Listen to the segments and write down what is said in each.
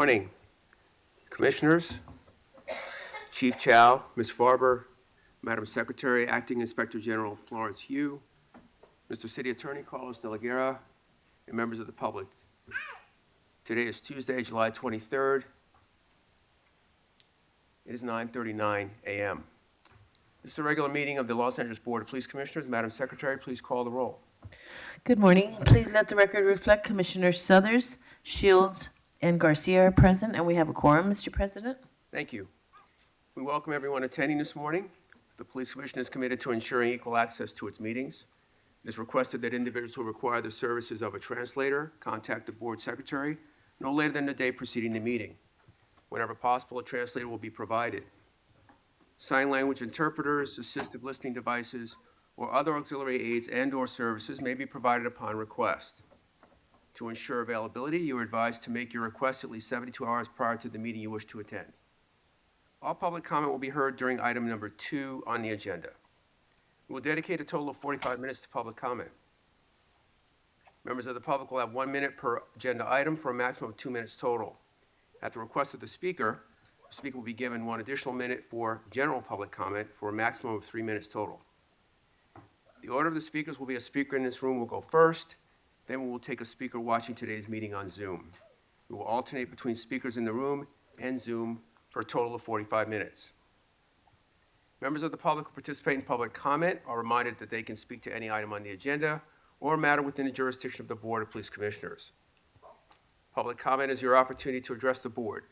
Morning, Commissioners, Chief Chow, Ms. Farber, Madam Secretary, Acting Inspector General Florence Hu, Mr. City Attorney Carlos De La Guerra, and members of the public. Today is Tuesday, July 23rd. It is 9:39 a.m. This is a regular meeting of the Los Angeles Board of Police Commissioners. Madam Secretary, please call the roll. Good morning. Please let the record reflect Commissioners Suthers, Shields, and Garcia are present, and we have a quorum, Mr. President. Thank you. We welcome everyone attending this morning. The Police Commission is committed to ensuring equal access to its meetings. It is requested that individuals who require the services of a translator contact the Board Secretary no later than the day preceding the meeting. Whenever possible, a translator will be provided. Sign language interpreters, assistive listening devices, or other auxiliary aids and/or services may be provided upon request. To ensure availability, you are advised to make your request at least 72 hours prior to the meeting you wish to attend. All public comment will be heard during item number 2 on the agenda. We will dedicate a total of 45 minutes to public comment. Members of the public will have 1 minute per agenda item for a maximum of 2 minutes total. At the request of the speaker will be given 1 additional minute for general public comment for a maximum of 3 minutes total. The order of the speakers will be a speaker in this room will go first, then we will take a speaker watching today's meeting on Zoom. We will alternate between speakers in the room and Zoom for a total of 45 minutes. Members of the public who participate in public comment are reminded that they can speak to any item on the agenda or matter within the jurisdiction of the Board of Police Commissioners. Public comment is your opportunity to address the Board,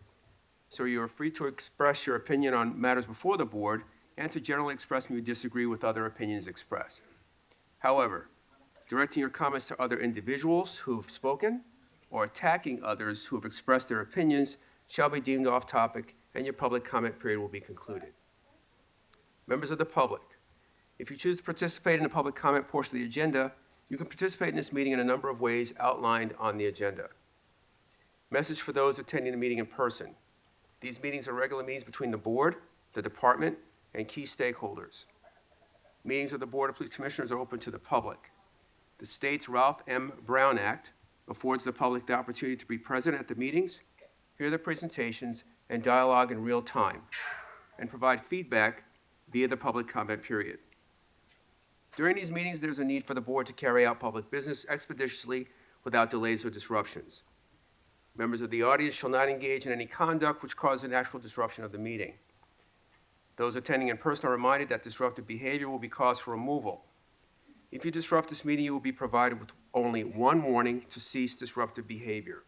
so you are free to express your opinion on matters before the Board and to generally express when you disagree with other opinions expressed. However, directing your comments to other individuals who have spoken or attacking others who have expressed their opinions shall be deemed off topic and your public comment period will be concluded. Members of the public, if you choose to participate in the public comment portion of the agenda, you can participate in this meeting in a number of ways outlined on the agenda. Message for those attending the meeting in person. These meetings are regular meetings between the Board, the Department, and key stakeholders. Meetings of the Board of Police Commissioners are open to the public. The state's Ralph M. Brown Act affords the public the opportunity to be present at the meetings, hear the presentations, and dialogue in real time, and provide feedback via the public comment period. During these meetings, there's a need for the Board to carry out public business expeditiously without delays or disruptions. Members of the audience shall not engage in any conduct which causes an actual disruption of the meeting. Those attending in person are reminded that disruptive behavior will be cause for removal. If you disrupt this meeting, you will be provided with only 1 warning to cease disruptive behavior.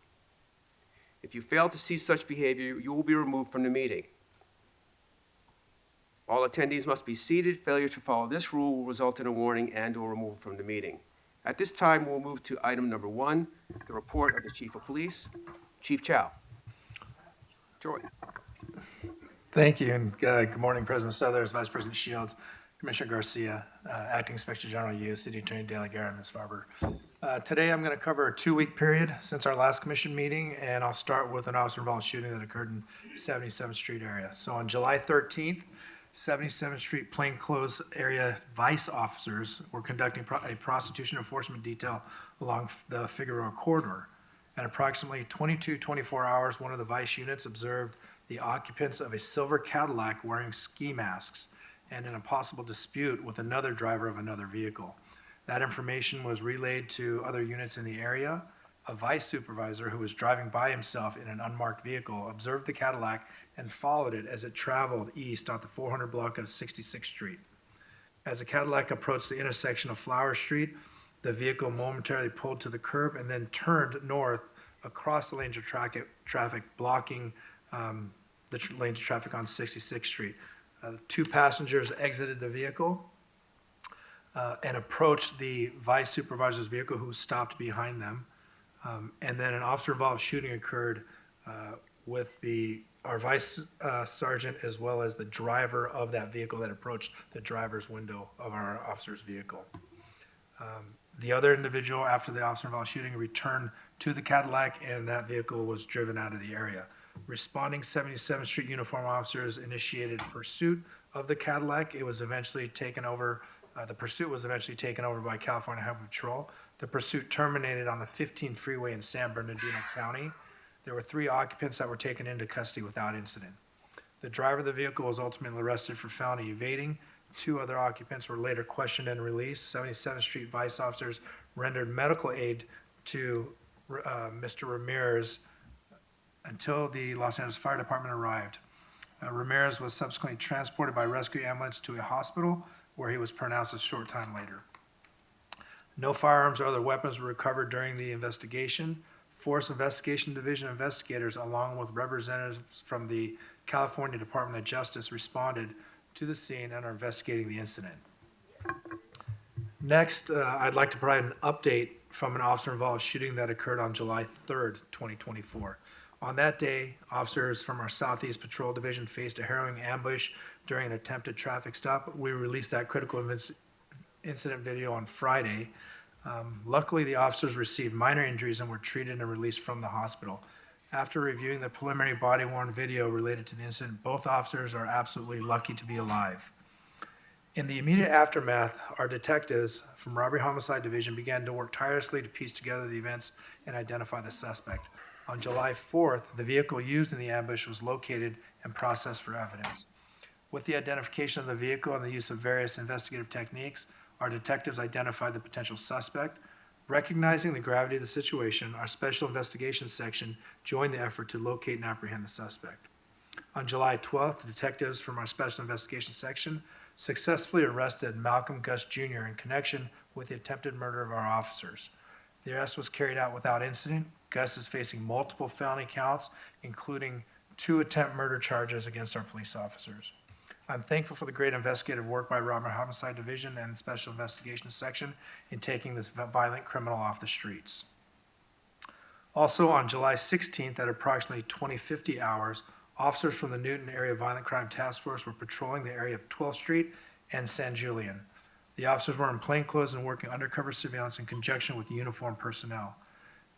If you fail to cease such behavior, you will be removed from the meeting. All attendees must be seated. Failure to follow this rule will result in a warning and/or removal from the meeting. At this time, we'll move to item number 1, the report of the Chief of Police. Chief Chow. Joy. Thank you, and good morning, President Suthers, Vice President Shields, Commissioner Garcia, Acting Inspector General Yu, City Attorney De La Guerra, and Ms. Farber. Today I'm going to cover a 2-week period since our last commission meeting, and I'll start with an officer-involved shooting that occurred in 77th Street area. So on July 13th, 77th Street plainclothes area vice officers were conducting a prostitution enforcement detail along the Figueroa corridor. At approximately 22:24 hours, one of the vice units observed the occupants of a silver Cadillac wearing ski masks and in a possible dispute with another driver of another vehicle. That information was relayed to other units in the area. A vice supervisor who was driving by himself in an unmarked vehicle observed the Cadillac and followed it as it traveled east on the 400 block of 66th Street. As the Cadillac approached the intersection of Flower Street, the vehicle momentarily pulled to the curb and then turned north across the lanes of traffic, blocking the lanes of traffic on 66th Street. 2 passengers exited the vehicle and approached the vice supervisor's vehicle, who stopped behind them. And then an officer-involved shooting occurred with our vice sergeant as well as the driver of that vehicle that approached the driver's window of our officer's vehicle. The other individual, after the officer-involved shooting, returned to the Cadillac, and that vehicle was driven out of the area. Responding 77th Street uniform officers initiated pursuit of the Cadillac. It was eventually taken over. The pursuit was eventually taken over by California Highway Patrol. The pursuit terminated on the 15 freeway in San Bernardino County. There were 3 occupants that were taken into custody without incident. The driver of the vehicle was ultimately arrested for felony evading. 2 other occupants were later questioned and released. 77th Street Vice officers rendered medical aid to Mr. Ramirez until the Los Angeles Fire Department arrived. Ramirez was subsequently transported by rescue ambulance to a hospital where he was pronounced a short time later. No firearms or other weapons were recovered during the investigation. Force Investigation Division investigators, along with representatives from the California Department of Justice, responded to the scene and are investigating the incident. Next, I'd like to provide an update from an officer-involved shooting that occurred on July 3rd, 2024. On that day, officers from our Southeast Patrol Division faced a harrowing ambush during an attempted traffic stop. We released that critical incident video on Friday. Luckily, the officers received minor injuries and were treated and released from the hospital. After reviewing the preliminary body-worn video related to the incident, both officers are absolutely lucky to be alive. In the immediate aftermath, our detectives from Robbery Homicide Division began to work tirelessly to piece together the events and identify the suspect. On July 4th, the vehicle used in the ambush was located and processed for evidence. With the identification of the vehicle and the use of various investigative techniques, our detectives identified the potential suspect. Recognizing the gravity of the situation, our Special Investigations Section joined the effort to locate and apprehend the suspect. On July 12th, detectives from our Special Investigations Section successfully arrested Malcolm Gus Jr. in connection with the attempted murder of our officers. The arrest was carried out without incident. Gus is facing multiple felony counts, including 2 attempt murder charges against our police officers. I'm thankful for the great investigative work by Robbery Homicide Division and the Special Investigations Section in taking this violent criminal off the streets. Also, on July 16th at approximately 20:50 hours, officers from the Newton Area Violent Crime Task Force were patrolling the area of 12th Street and San Julian. The officers were in plainclothes and working undercover surveillance in conjunction with uniformed personnel.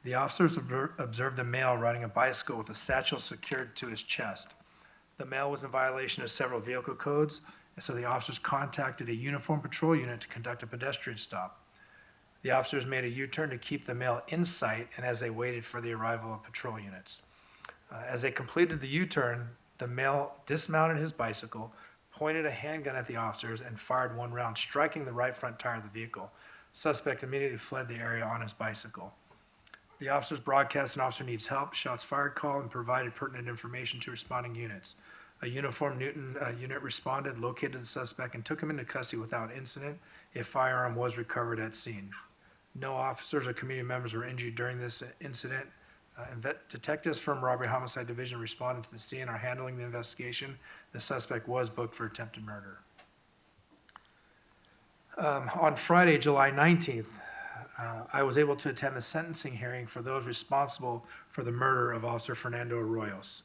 The officers observed a male riding a bicycle with a satchel secured to his chest. The male was in violation of several vehicle codes, and so the officers contacted a uniformed patrol unit to conduct a pedestrian stop. The officers made a U-turn to keep the male in sight, and as they waited for the arrival of patrol units. As they completed the U-turn, the male dismounted his bicycle, pointed a handgun at the officers, and fired 1 round, striking the right front tire of the vehicle. Suspect immediately fled the area on his bicycle. The officers broadcast an officer needs help, shots fired call, and provided pertinent information to responding units. A uniformed Newton unit responded, located the suspect, and took him into custody without incident. A firearm was recovered at scene. No officers or community members were injured during this incident. Detectives from Robbery Homicide Division responded to the scene and are handling the investigation. The suspect was booked for attempted murder. On Friday, July 19th, I was able to attend the sentencing hearing for those responsible for the murder of Officer Fernando Arroyos.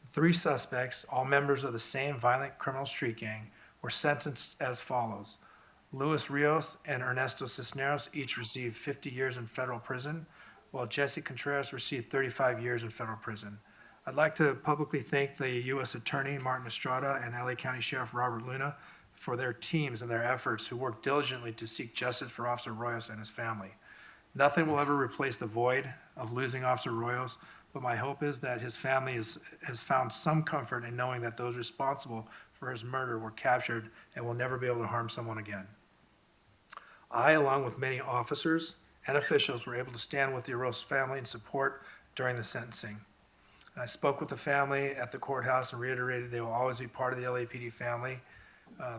The 3 suspects, all members of the same violent criminal street gang, were sentenced as follows. Luis Rios and Ernesto Cisneros each received 50 years in federal prison, while Jesse Contreras received 35 years in federal prison. I'd like to publicly thank the U.S. Attorney Martin Estrada and LA County Sheriff Robert Luna for their teams and their efforts who worked diligently to seek justice for Officer Arroyos and his family. Nothing will ever replace the void of losing Officer Arroyos, but my hope is that his family has found some comfort in knowing that those responsible for his murder were captured and will never be able to harm someone again. I, along with many officers and officials, were able to stand with the Arroyos family in support during the sentencing. I spoke with the family at the courthouse and reiterated they will always be part of the LAPD family.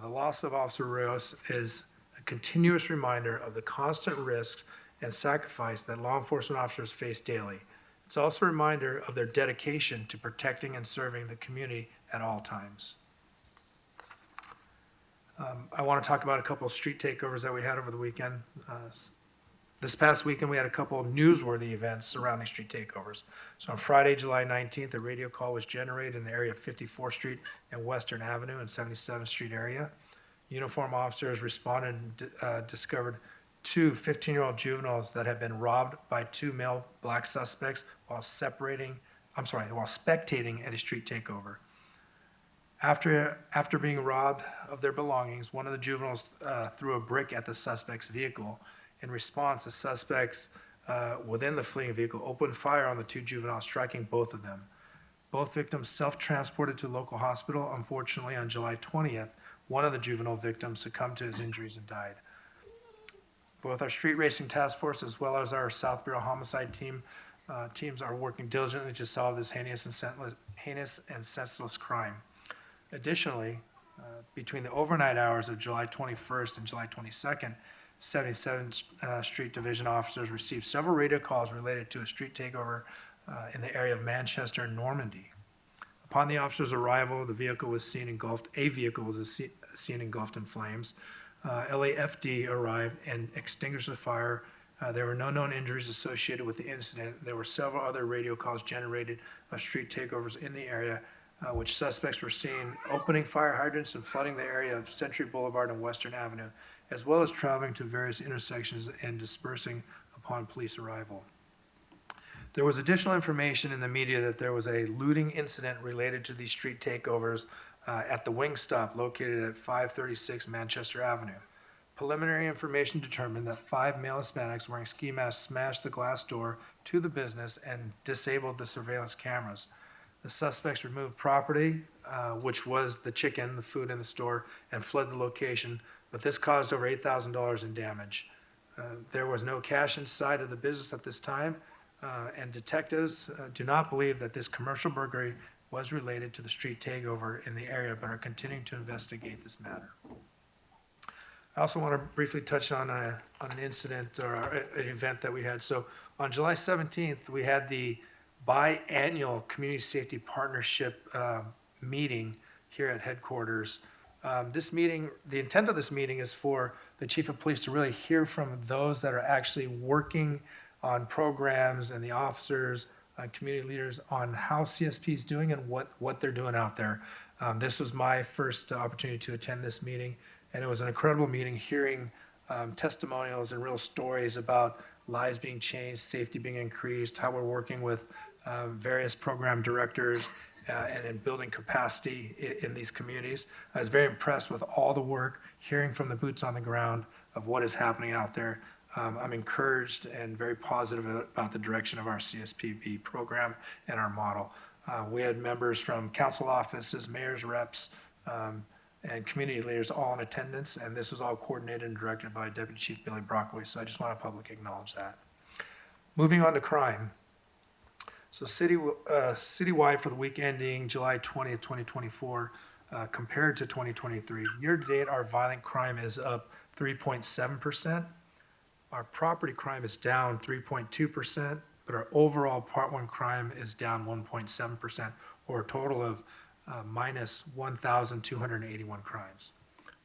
The loss of Officer Arroyos is a continuous reminder of the constant risks and sacrifice that law enforcement officers face daily. It's also a reminder of their dedication to protecting and serving the community at all times. I want to talk about a couple of street takeovers that we had over the weekend. This past weekend, we had a couple of newsworthy events surrounding street takeovers. So on Friday, July 19th, a radio call was generated in the area of 54th Street and Western Avenue and 77th Street area. Uniformed officers responded and discovered 2 15-year-old juveniles that had been robbed by 2 male black suspects while spectating at a street takeover. After being robbed of their belongings, one of the juveniles threw a brick at the suspect's vehicle. In response, the suspects within the fleeing vehicle opened fire on the two juveniles, striking both of them. Both victims self-transported to a local hospital. Unfortunately, on July 20th, one of the juvenile victims succumbed to his injuries and died. Both our street racing task force as well as our South Bureau homicide teams are working diligently to solve this heinous and senseless crime. Additionally, between the overnight hours of July 21st and July 22nd, 77th Street Division officers received several radio calls related to a street takeover in the area of Manchester and Normandy. Upon the officers' arrival, a vehicle was seen engulfed in flames. LAFD arrived and extinguished the fire. There were no known injuries associated with the incident. There were several other radio calls generated of street takeovers in the area, which suspects were seen opening fire hydrants and flooding the area of Century Boulevard and Western Avenue, as well as traveling to various intersections and dispersing upon police arrival. There was additional information in the media that there was a looting incident related to these street takeovers at the Wingstop located at 536 Manchester Avenue. Preliminary information determined that 5 male Hispanics wearing ski masks smashed the glass door to the business and disabled the surveillance cameras. The suspects removed property, which was the chicken, the food in the store, and fled the location, but this caused over $8,000 in damage. There was no cash inside of the business at this time, and detectives do not believe that this commercial burglary was related to the street takeover in the area, but are continuing to investigate this matter. I also want to briefly touch on an incident or an event that we had. So on July 17th, we had the biannual Community Safety Partnership meeting here at headquarters. This meeting, the intent of this meeting is for the Chief of Police to really hear from those that are actually working on programs and the officers, community leaders on how CSP is doing and what they're doing out there. This was my first opportunity to attend this meeting, and it was an incredible meeting, hearing testimonials and real stories about lives being changed, safety being increased, how we're working with various program directors and in building capacity in these communities. I was very impressed with all the work, hearing from the boots on the ground of what is happening out there. I'm encouraged and very positive about the direction of our CSPB program and our model. We had members from council offices, mayors, reps, and community leaders all in attendance, and this was all coordinated and directed by Deputy Chief Billy Brockway, so I just want to publicly acknowledge that. Moving on to crime. So citywide for the week ending July 20th, 2024, compared to 2023, year-to-date, our violent crime is up 3.7%. Our property crime is down 3.2%, but our overall Part 1 crime is down 1.7%, or a total of minus 1,281 crimes.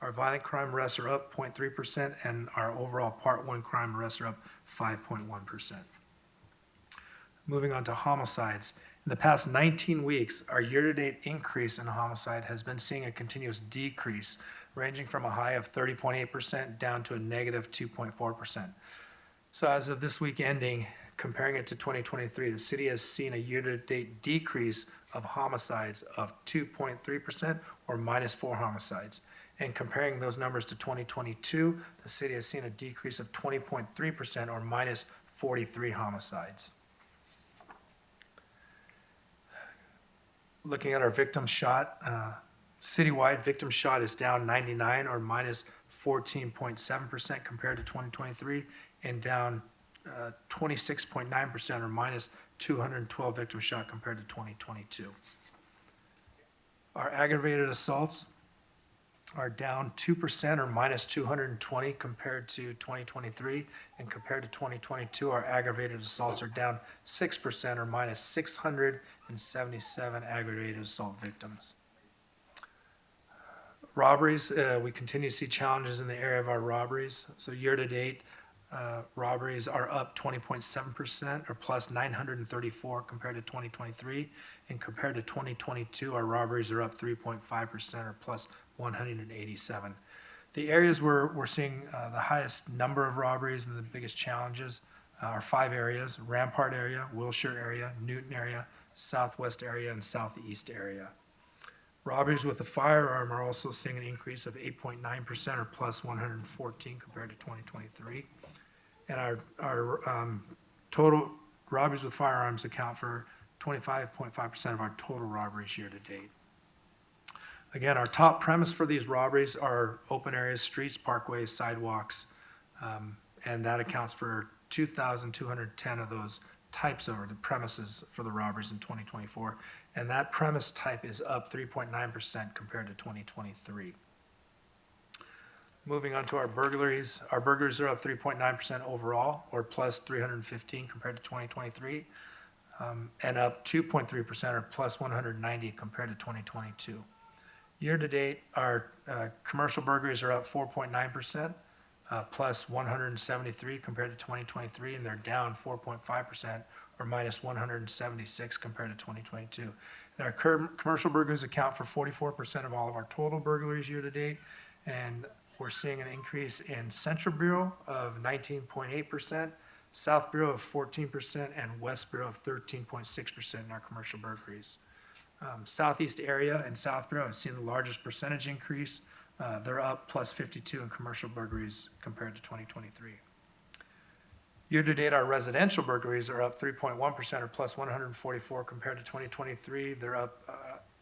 Our violent crime arrests are up 0.3%, and our overall Part 1 crime arrests are up 5.1%. Moving on to homicides. In the past 19 weeks, our year-to-date increase in homicide has been seeing a continuous decrease, ranging from a high of 30.8% down to a negative 2.4%. So as of this week ending, comparing it to 2023, the city has seen a year-to-date decrease of homicides of 2.3%, or minus 4 homicides. And comparing those numbers to 2022, the city has seen a decrease of 20.3%, or minus 43 homicides. Looking at our victim shot, citywide victim shot is down 99, or minus 14.7% compared to 2023, and down 26.9%, or minus 212 victims shot compared to 2022. Our aggravated assaults are down 2%, or minus 220 compared to 2023, and compared to 2022, our aggravated assaults are down 6%, or minus 677 aggravated assault victims. Robberies, we continue to see challenges in the area of our robberies. So year to date, robberies are up 20.7%, or plus 934 compared to 2023. And compared to 2022, our robberies are up 3.5%, or plus 187. The areas where we're seeing the highest number of robberies and the biggest challenges are 5 areas: Rampart area, Wilshire area, Newton area, Southwest area, and Southeast area. Robberies with a firearm are also seeing an increase of 8.9%, or plus 114 compared to 2023. And our Total robberies with firearms account for 25.5% of our total robberies year to date. Again, our top premise for these robberies are open areas, streets, parkways, sidewalks, and that accounts for 2,210 of those types of the premises for the robberies in 2024. And that premise type is up 3.9% compared to 2023. Moving on to our burglaries are up 3.9% overall, or plus 315 compared to 2023, and up 2.3% or plus 190 compared to 2022. Year to date, our commercial burglaries are up 4.9%, plus 173 compared to 2023, and they're down 4.5% or minus 176 compared to 2022. And our commercial burglaries account for 44% of all of our total burglaries year to date, and we're seeing an increase in Central Bureau of 19.8%, South Bureau of 14%, and West Bureau of 13.6% in our commercial burglaries. Southeast area and South Bureau have seen the largest percentage increase. They're up plus 52 in commercial burglaries compared to 2023. Year to date, our residential burglaries are up 3.1% or plus 144 compared to 2023. They're up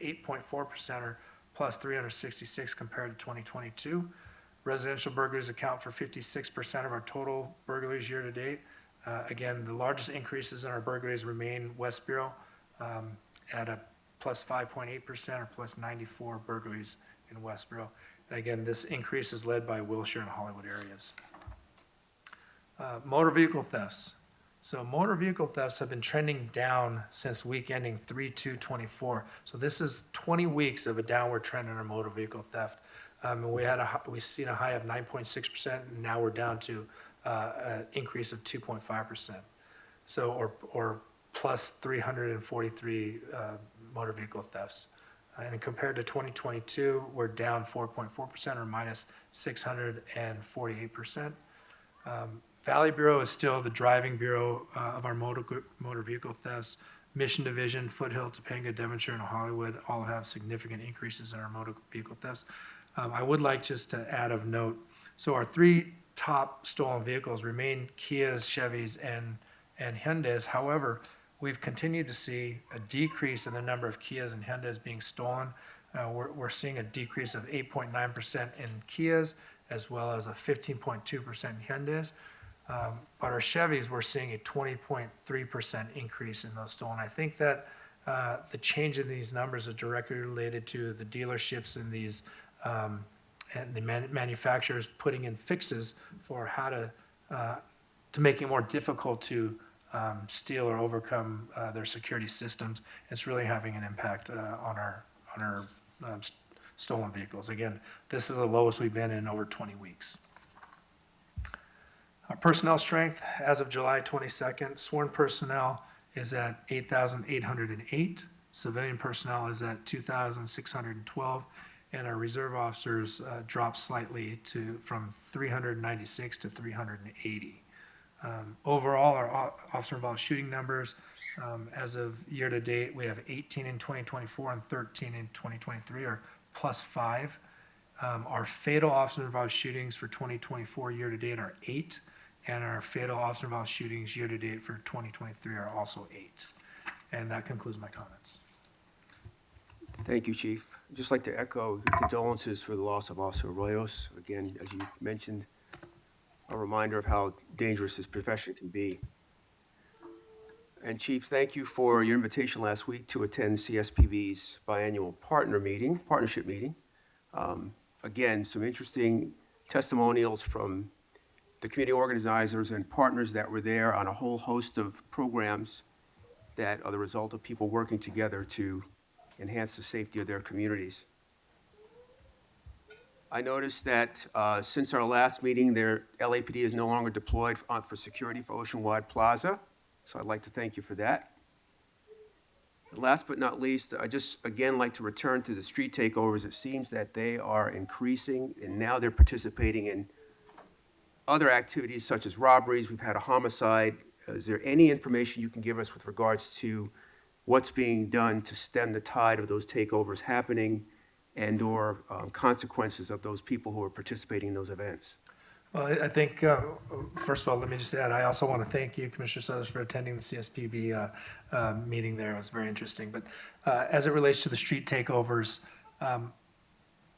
8.4% or plus 366 compared to 2022. Residential burglaries account for 56% of our total burglaries year to date. Again, the largest increases in our burglaries remain West Bureau at a plus 5.8% or plus 94 burglaries in West Bureau. And again, this increase is led by Wilshire and Hollywood areas. Motor vehicle thefts. So motor vehicle thefts have been trending down since week ending 3/2/24. So this is 20 weeks of a downward trend in our motor vehicle theft. And we've seen a high of 9.6%, and now we're down to an increase of 2.5%. So, or plus 343 motor vehicle thefts. And compared to 2022, we're down 4.4% or minus 648%. Valley Bureau is still the driving bureau of our motor vehicle thefts. Mission Division, Foothill, Topanga, Devonshire, and Hollywood all have significant increases in our motor vehicle thefts. I would like just to add of note, so our three top stolen vehicles remain Kias, Chevys, and Hyundais. However, we've continued to see a decrease in the number of Kias and Hyundais being stolen. We're seeing a decrease of 8.9% in Kias, as well as a 15.2% in Hyundais. But our Chevys, we're seeing a 20.3% increase in those stolen. I think that the change in these numbers is directly related to the dealerships and these and the manufacturers putting in fixes for how to make it more difficult to steal or overcome their security systems. It's really having an impact on our stolen vehicles. Again, this is the lowest we've been in over 20 weeks. Our personnel strength as of July 22nd, sworn personnel is at 8,808, civilian personnel is at 2,612, and our reserve officers dropped slightly from 396 to 380. Overall, our officer-involved shooting numbers, as of year to date, we have 18 in 2024 and 13 in 2023, or plus 5. Our fatal officer-involved shootings for 2024 year to date are 8, and our fatal officer-involved shootings year to date for 2023 are also 8. And that concludes my comments. Thank you, Chief. I'd just like to echo condolences for the loss of Officer Arroyos. Again, as you mentioned, a reminder of how dangerous this profession can be. And Chief, thank you for your invitation last week to attend CSPB's biannual partnership meeting. Again, some interesting testimonials from the community organizers and partners that were there on a whole host of programs that are the result of people working together to enhance the safety of their communities. I noticed that since our last meeting, their LAPD is no longer deployed for security for Oceanwide Plaza, so I'd like to thank you for that. And last but not least, I just again like to return to the street takeovers. It seems that they are increasing, and now they're participating in other activities such as robberies. We've had a homicide. Is there any information you can give us with regards to what's being done to stem the tide of those takeovers happening and or consequences of those people who are participating in those events? Well, I think, first of all, let me just add, I also want to thank you, Commissioner Suthers, for attending the CSPB meeting there. It was very interesting. But as it relates to the street takeovers,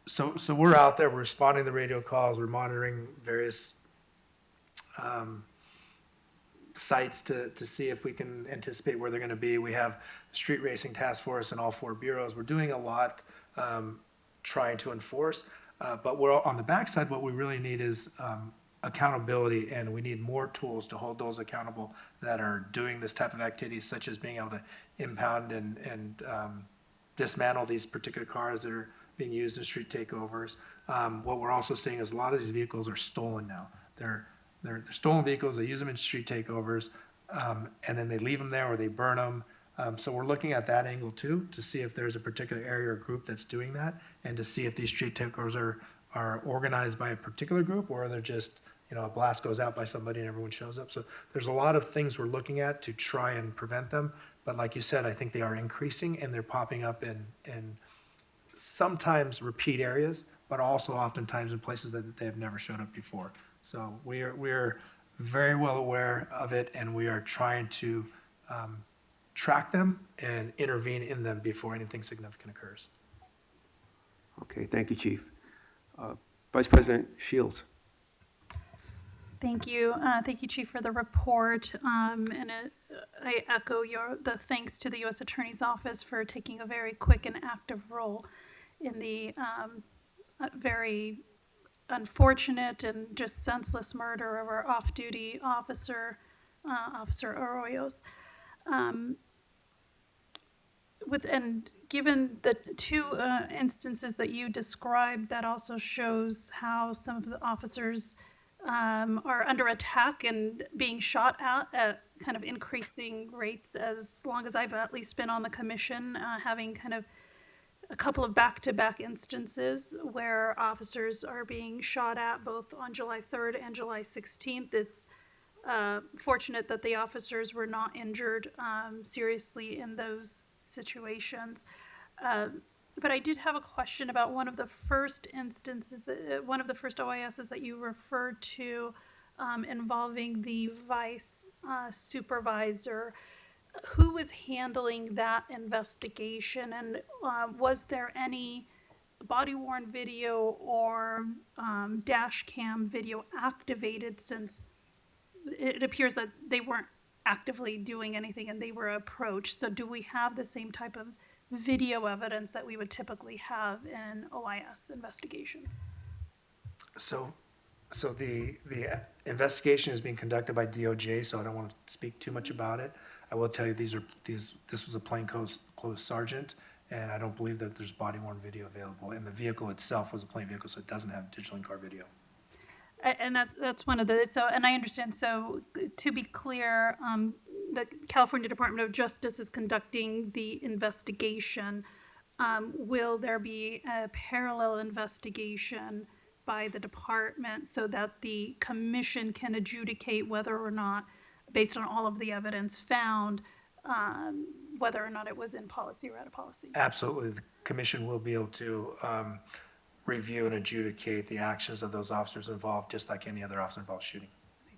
so we're out there, we're responding to radio calls, we're monitoring various sites to see if we can anticipate where they're going to be. We have the Street Racing Task Force and all 4 bureaus. We're doing a lot trying to enforce. But we're on the backside, what we really need is accountability, and we need more tools to hold those accountable that are doing this type of activities, such as being able to impound and dismantle these particular cars that are being used in street takeovers. What we're also seeing is a lot of these vehicles are stolen now. They're stolen vehicles, they use them in street takeovers, and then they leave them there or they burn them. So we're looking at that angle too, to see if there's a particular area or group that's doing that, and to see if these street takeovers are organized by a particular group, or they're just, a blast goes out by somebody and everyone shows up. So there's a lot of things we're looking at to try and prevent them. But like you said, I think they are increasing, and they're popping up in sometimes repeat areas, but also oftentimes in places that they have never showed up before. So we're very well aware of it, and we are trying to track them and intervene in them before anything significant occurs. Okay, thank you, Chief. Vice President Shields. Thank you. Thank you, Chief, for the report. I echo the thanks to the U.S. Attorney's Office for taking a very quick and active role in the very unfortunate and just senseless murder of our off-duty officer, Officer Arroyos. And given the 2 instances that you described, that also shows how some of the officers are under attack and being shot at kind of increasing rates as long as I've at least been on the commission, having kind of a couple of back-to-back instances where officers are being shot at both on July 3rd and July 16th. It's fortunate that the officers were not injured seriously in those situations. But I did have a question about one of the first instances, one of the first OISs that you referred to involving the vice supervisor. Who was handling that investigation, and was there any body-worn video or dash cam video activated, since it appears that they weren't actively doing anything and they were approached? So do we have the same type of video evidence that we would typically have in OIS investigations? So the investigation is being conducted by DOJ, so I don't want to speak too much about it. I will tell you this was a plainclothes sergeant, and I don't believe that there's body-worn video available. And the vehicle itself was a plain vehicle, so it doesn't have digital in-car video. And that's one of the, and I understand, so to be clear, the California Department of Justice is conducting the investigation. Will there be a parallel investigation by the department so that the commission can adjudicate whether or not, based on all of the evidence found, whether or not it was in policy or out of policy? Absolutely. The commission will be able to review and adjudicate the actions of those officers involved, just like any other officer involved shooting.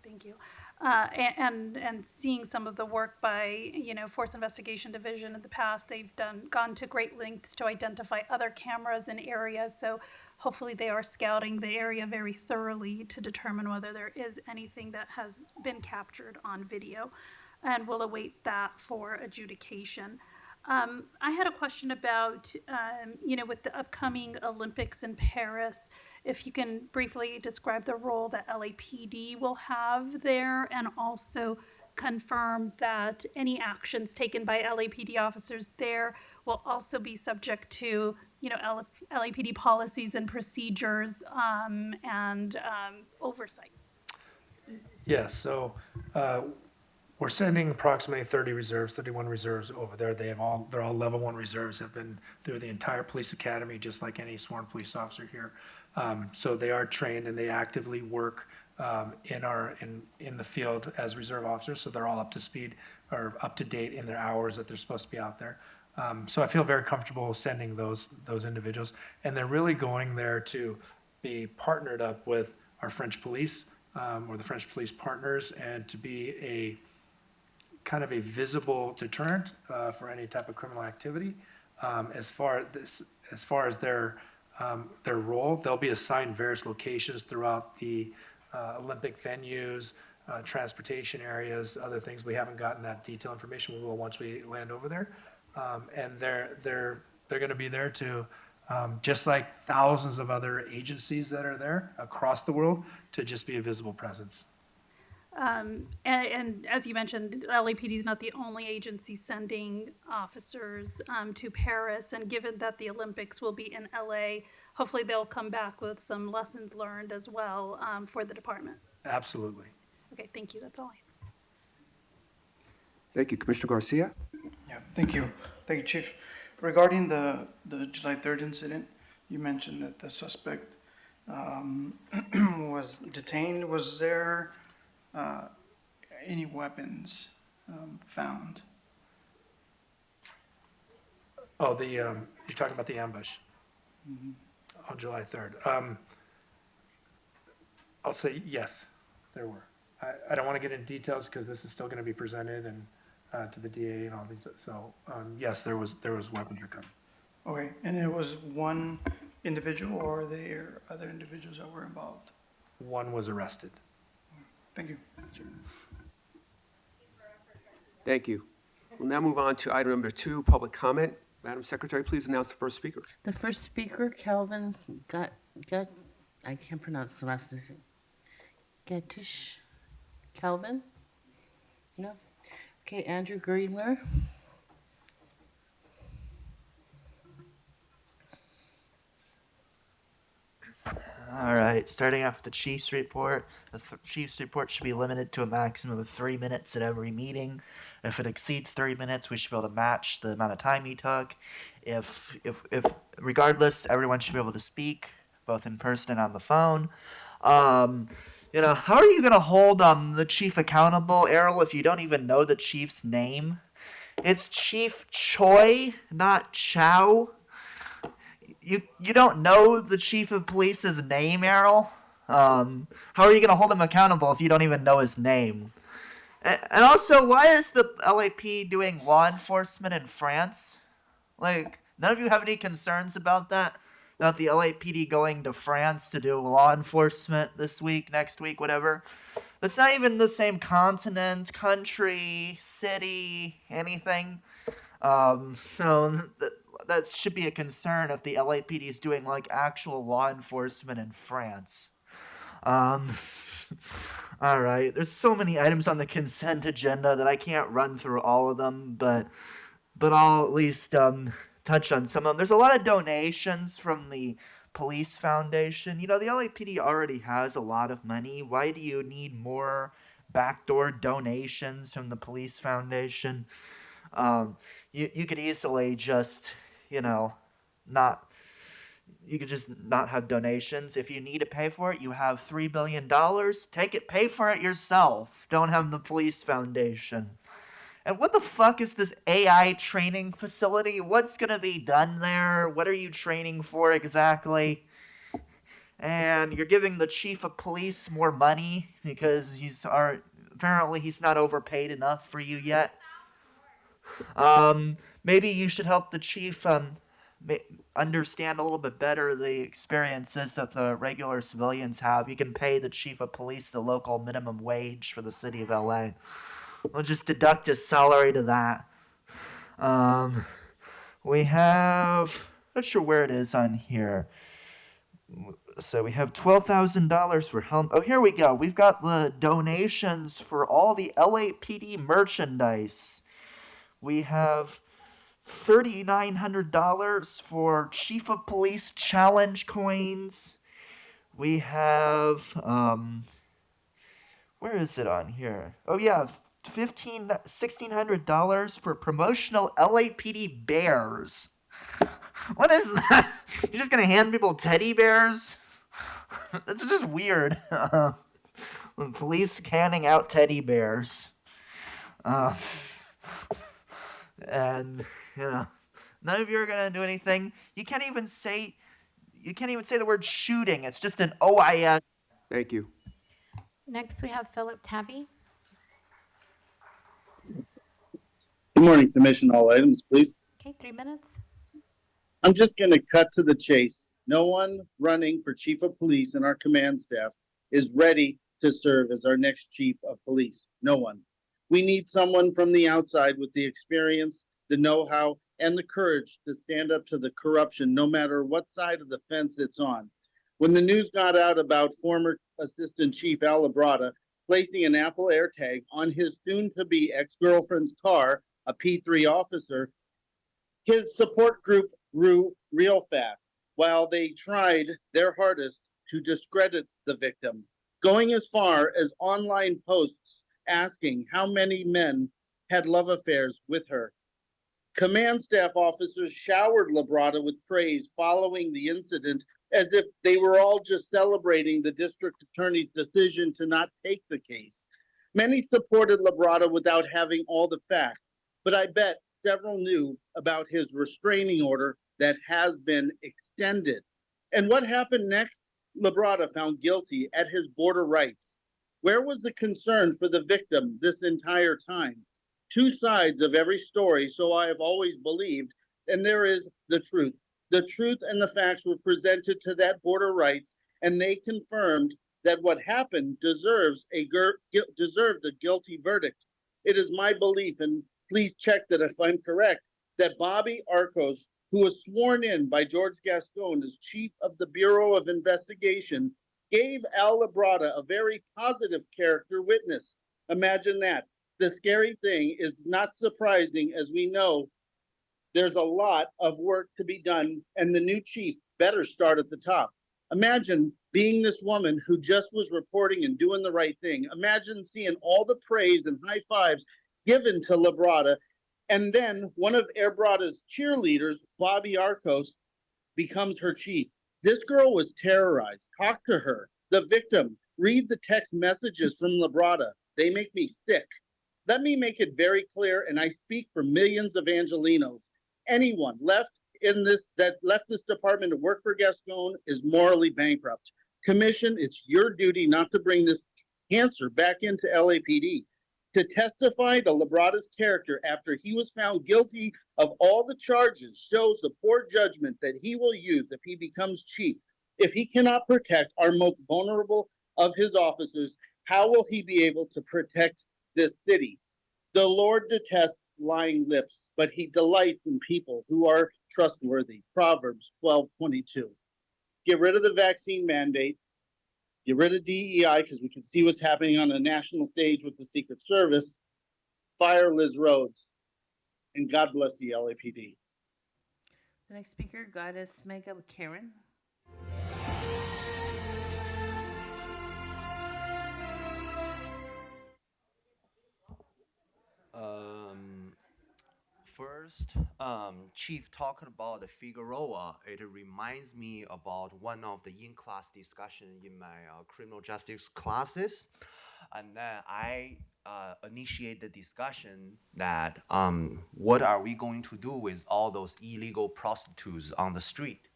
Thank you. And seeing some of the work by, Force Investigation Division in the past, they've gone to great lengths to identify other cameras in areas. So hopefully they are scouting the area very thoroughly to determine whether there is anything that has been captured on video. And we'll await that for adjudication. I had a question about, with the upcoming Olympics in Paris, if you can briefly describe the role that LAPD will have there, and also confirm that any actions taken by LAPD officers there will also be subject to, LAPD policies and procedures and oversight. Yes, so we're sending approximately 31 reserves over there. They're all level 1 reserves, have been through the entire police academy, just like any sworn police officer here. So they are trained and they actively work in the field as reserve officers. So they're all up to speed or up to date in their hours that they're supposed to be out there. So I feel very comfortable sending those individuals, and they're really going there to be partnered up with our French police or the French police partners, and to be a kind of a visible deterrent for any type of criminal activity. As far as their role, they'll be assigned various locations throughout the Olympic venues, transportation areas, other things. We haven't gotten that detailed information. We will once we land over there. And they're going to be there to, just like thousands of other agencies that are there across the world, to just be a visible presence. And as you mentioned, LAPD is not the only agency sending officers to Paris. And given that the Olympics will be in LA, hopefully they'll come back with some lessons learned as well for the department. Absolutely. Okay, thank you. That's all I have. Thank you. Commissioner Garcia? Yeah, thank you. Thank you, Chief. Regarding the July 3rd incident, you mentioned that the suspect was detained. Was there any weapons found? Oh, you're talking about the ambush on July 3rd. I'll say yes, there were. I don't want to get into details because this is still going to be presented and to the DA and all these. So yes, there was weapons recovered. Okay, and it was one individual, or are there other individuals that were involved? One was arrested. Thank you. Thank you. We'll now move on to item number 2, public comment. Madam Secretary, please announce the first speaker. The first speaker, Calvin I can't pronounce the last name. Gatish. Calvin? No? Okay, Andrew Greenler. All right, starting off with the Chiefs report. The Chiefs report should be limited to a maximum of 3 minutes at every meeting. If it exceeds 3 minutes, we should be able to match the amount of time you took. If regardless, everyone should be able to speak, both in person and on the phone. How are you gonna hold the chief accountable, Errol, if you don't even know the chief's name? It's Chief Choi, not Chow. You don't know the chief of police's name, Errol? How are you going to hold him accountable if you don't even know his name? And also, why is the LAP doing law enforcement in France? Like, none of you have any concerns about that? About the LAPD going to France to do law enforcement this week, next week, whatever? That's not even the same continent, country, city, anything. That should be a concern if the LAPD is doing like actual law enforcement in France. All right, there's so many items on the consent agenda that I can't run through all of them, but I'll at least touch on some of them. There's a lot of donations from the Police Foundation. You know, the LAPD already has a lot of money. Why do you need more backdoor donations from the Police Foundation? You could easily just, not have donations. If you need to pay for it, you have $3 billion. Take it, pay for it yourself. Don't have the Police Foundation. And what the fuck is this AI training facility? What's gonna be done there? What are you training for exactly? And you're giving the chief of police more money because apparently he's not overpaid enough for you yet. Maybe you should help the chief understand a little bit better the experiences that the regular civilians have. You can pay the chief of police the local minimum wage for the city of LA. We'll just deduct his salary to that. We have, not sure where it is on here. So we have $12,000 for helm. Oh, here we go. We've got the donations for all the LAPD merchandise. We have $3,900 for Chief of Police challenge coins. We have, where is it on here? Oh yeah, $1,600 for promotional LAPD bears. What is that? You're just gonna hand people teddy bears? That's just weird. Police handing out teddy bears. And none of you are gonna do anything. You can't even say the word shooting. It's just an OIS. Thank you. Next, we have Philip Tabby. Good morning, Commission. All items, please. Okay, 3 minutes. I'm just going to cut to the chase. No one running for chief of police in our command staff is ready to serve as our next chief of police. No one. We need someone from the outside with the experience, the know-how, and the courage to stand up to the corruption, no matter what side of the fence it's on. When the news got out about former Assistant Chief Al Labrada placing an Apple AirTag on his soon-to-be ex-girlfriend's car, a P3 officer, his support group grew real fast while they tried their hardest to discredit the victim, going as far as online posts asking how many men had love affairs with her. Command staff officers showered Labrada with praise following the incident as if they were all just celebrating the district attorney's decision to not take the case. Many supported Labrada without having all the facts, but I bet several knew about his restraining order that has been extended. And what happened next? Labrada found guilty at his border rights. Where was the concern for the victim this entire time? Two sides of every story, so I have always believed, and there is the truth. The truth and the facts were presented to that border rights, and they confirmed that what happened deserved a guilty verdict. It is my belief, and please check that if I'm correct, that Bobby Arcos, who was sworn in by George Gascon as chief of the Bureau of Investigation, gave Al Labrada a very positive character witness. Imagine that. The scary thing is not surprising, as we know there's a lot of work to be done, and the new chief better start at the top. Imagine being this woman who just was reporting and doing the right thing. Imagine seeing all the praise and high fives given to Labrada, and then one of Labrada's cheerleaders, Bobby Arcos, becomes her chief. This girl was terrorized. Talk to her. The victim. Read the text messages from Labrada. They make me sick. Let me make it very clear, and I speak for millions of Angelenos. Anyone left this department to work for Gascon is morally bankrupt. Commission, it's your duty not to bring this cancer back into LAPD. To testify to Labrada's character after he was found guilty of all the charges shows the poor judgment that he will use if he becomes chief. If he cannot protect our most vulnerable of his officers, how will he be able to protect this city? The Lord detests lying lips, but he delights in people who are trustworthy. Proverbs 12:22. Get rid of the vaccine mandate. Get rid of DEI, because we can see what's happening on a national stage with the Secret Service. Fire Liz Rhodes. And God bless the LAPD. The next speaker, Goddess Mega Karen. First, Chief talking about the Figueroa, it reminds me about one of the in-class discussion in my criminal justice classes. And then I initiate the discussion that what are we going to do with all those illegal prostitutes on the street?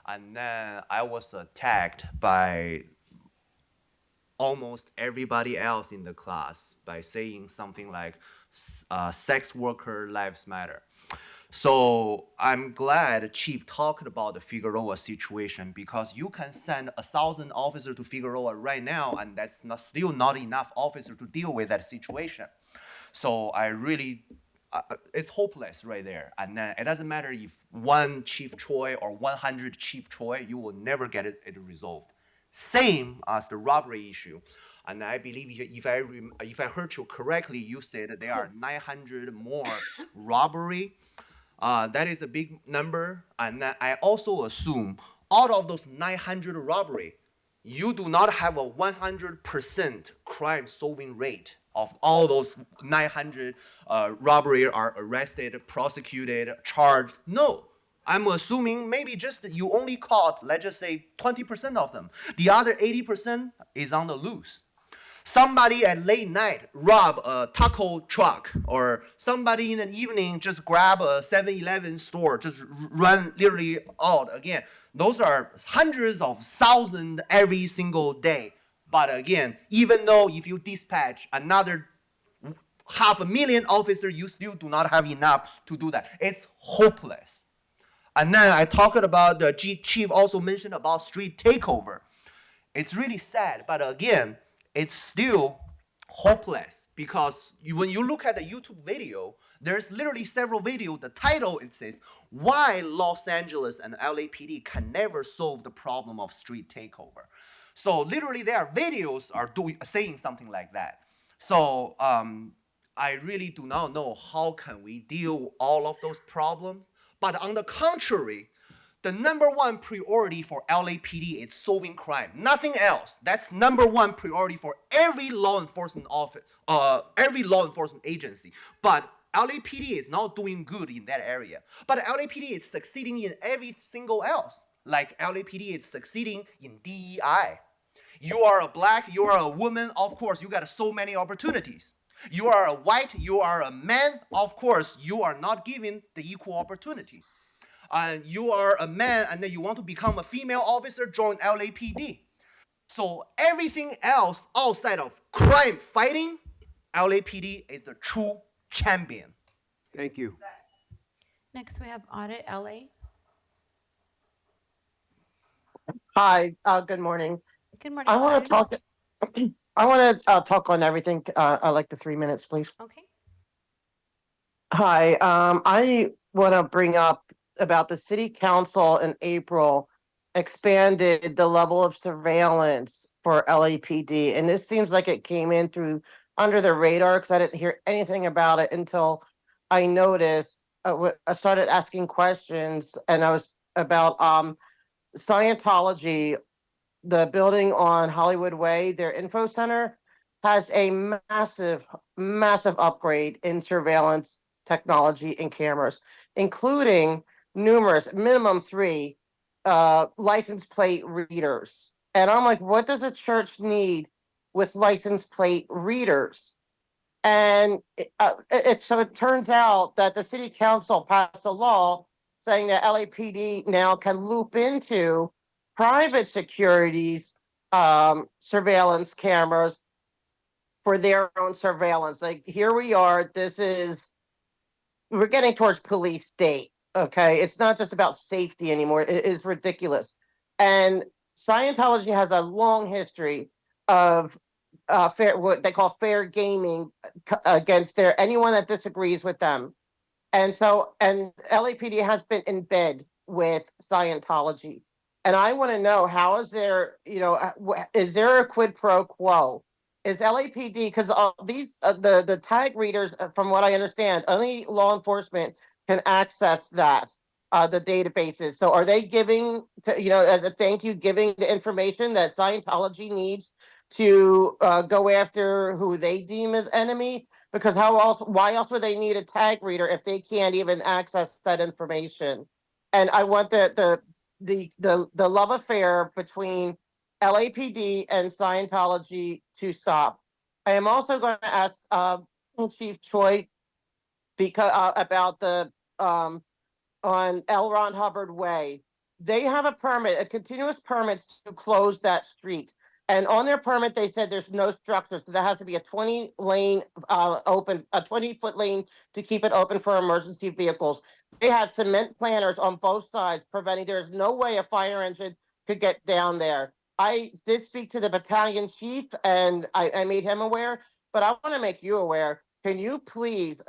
And then I was attacked by almost everybody else in the class by saying something like sex worker lives matter. So I'm glad Chief talked about the Figueroa situation, because you can send 1,000 officers to Figueroa right now, and that's still not enough officers to deal with that situation. So I really, it's hopeless right there. And then it doesn't matter if one Chief Choi or 100 Chief Choi, you will never get it resolved. Same as the robbery issue. And I believe if I heard you correctly, you said that there are 900 more robbery. That is a big number. And I also assume out of those 900 robbery, you do not have a 100% crime solving rate of all those 900 robbery are arrested, prosecuted, charged. No. I'm assuming maybe just you only caught, let's just say 20% of them. The other 80% is on the loose. Somebody at late night rob a taco truck, or somebody in the evening just grab a 7-Eleven store, just run literally out again. Those are hundreds of thousands every single day. But again, even though if you dispatch another 500,000 officers, you still do not have enough to do that. It's hopeless. And then I talked about the chief also mentioned about street takeover. It's really sad, but again, it's still hopeless because when you look at the YouTube video, there's literally several videos. The title it says why Los Angeles and LAPD can never solve the problem of street takeover. So literally, there are videos are saying something like that. So I really do not know how can we deal with all of those problems. But on the contrary, the number one priority for LAPD is solving crime. Nothing else. That's number one priority for every law enforcement office, every law enforcement agency. But LAPD is not doing good in that area. But LAPD is succeeding in every single else. Like LAPD is succeeding in DEI. You are a black, you are a woman, of course, you got so many opportunities. You are a white, you are a man, of course, you are not given the equal opportunity. You are a man and then you want to become a female officer, join LAPD. So everything else outside of crime fighting, LAPD is the true champion. Thank you. Next, we have Audit LA. Hi, good morning. Good morning. I want to Audit. talk, I want to talk on everything. I like the 3 minutes, please. Okay. Hi, I want to bring up about the city council in April expanded the level of surveillance for LAPD. And this seems like it came in through under the radar because I didn't hear anything about it until I noticed, I started asking questions and I was about Scientology, the building on Hollywood Way, their info center has a massive upgrade in surveillance technology and cameras, including numerous, minimum 3 license plate readers. And I'm like, what does a church need with license plate readers? And so it turns out that the city council passed a law saying that LAPD now can loop into private securities surveillance cameras for their own surveillance. Like here we are, we're getting towards police state. Okay, it's not just about safety anymore. It is ridiculous. And Scientology has a long history of what they call fair gaming against anyone that disagrees with them. And LAPD has been in bed with Scientology. And I want to know, how is there, is there a quid pro quo? Is LAPD, because the tag readers, from what I understand, only law enforcement can access that, the databases. So are they giving, as a thank you, giving the information that Scientology needs to go after who they deem as enemy? Because why else would they need a tag reader if they can't even access that information? And I want the love affair between LAPD and Scientology to stop. I am also going to ask Chief Choi about the on L. Ron Hubbard Way. They have a continuous permit to close that street. And on their permit, they said there's no structures, so there has to be a 20-foot lane to keep it open for emergency vehicles. They have cement planters on both sides preventing, there's no way a fire engine could get down there. I did speak to the battalion chief and I made him aware, but I want to make you aware. Can you please,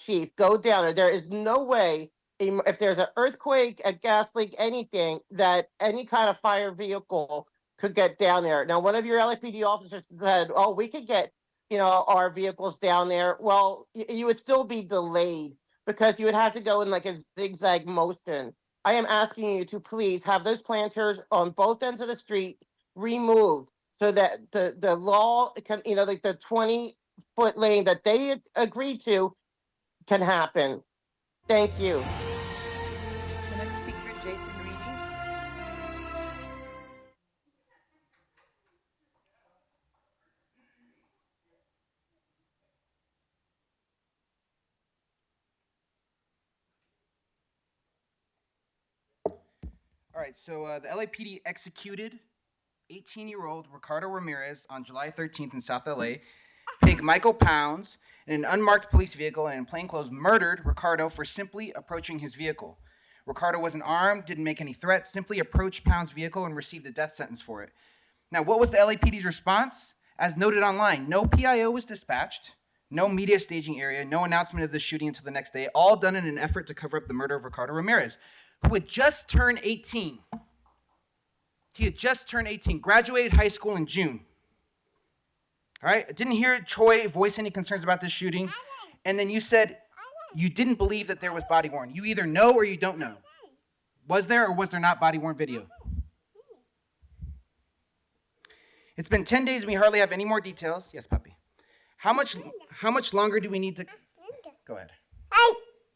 chief, go down there? There is no way, if there's an earthquake, a gas leak, anything, that any kind of fire vehicle could get down there. Now, one of your LAPD officers said, oh, we could get, our vehicles down there. Well, you would still be delayed because you would have to go in like a zigzag motion. I am asking you to please have those planters on both ends of the street removed so that the law can, like the 20-foot lane that they agreed to can happen. Thank you. The next speaker, Jason Reedy. All right, so the LAPD executed 18-year-old Ricardo Ramirez on July 13th in South LA, Pig Michael Pounds, in an unmarked police vehicle and in plainclothes murdered Ricardo for simply approaching his vehicle. Ricardo wasn't armed, didn't make any threats, simply approached Pounds' vehicle and received a death sentence for it. Now, what was the LAPD's response? As noted online, no PIO was dispatched, no media staging area, no announcement of the shooting until the next day, all done in an effort to cover up the murder of Ricardo Ramirez, who had just turned 18. He had just turned 18, graduated high school in June. All right, I didn't hear Troy voice any concerns about this shooting. And then you said you didn't believe that there was body worn. You either know or you don't know. Was there or was there not body worn video? It's been 10 days and we hardly have any more details. Yes, puppy. How much longer do we need to... Go ahead.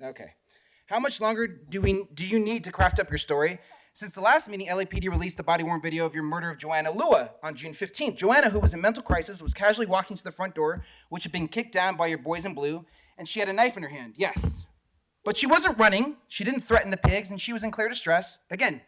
Okay. How much longer do you need to craft up your story? Since the last meeting, LAPD released the body-worn video of your murder of Joanna Lua on June 15th. Joanna, who was in mental crisis, was casually walking to the front door, which had been kicked down by your boys in blue, and she had a knife in her hand, yes. But she wasn't running, she didn't threaten the pigs, and she was in clear distress. Again,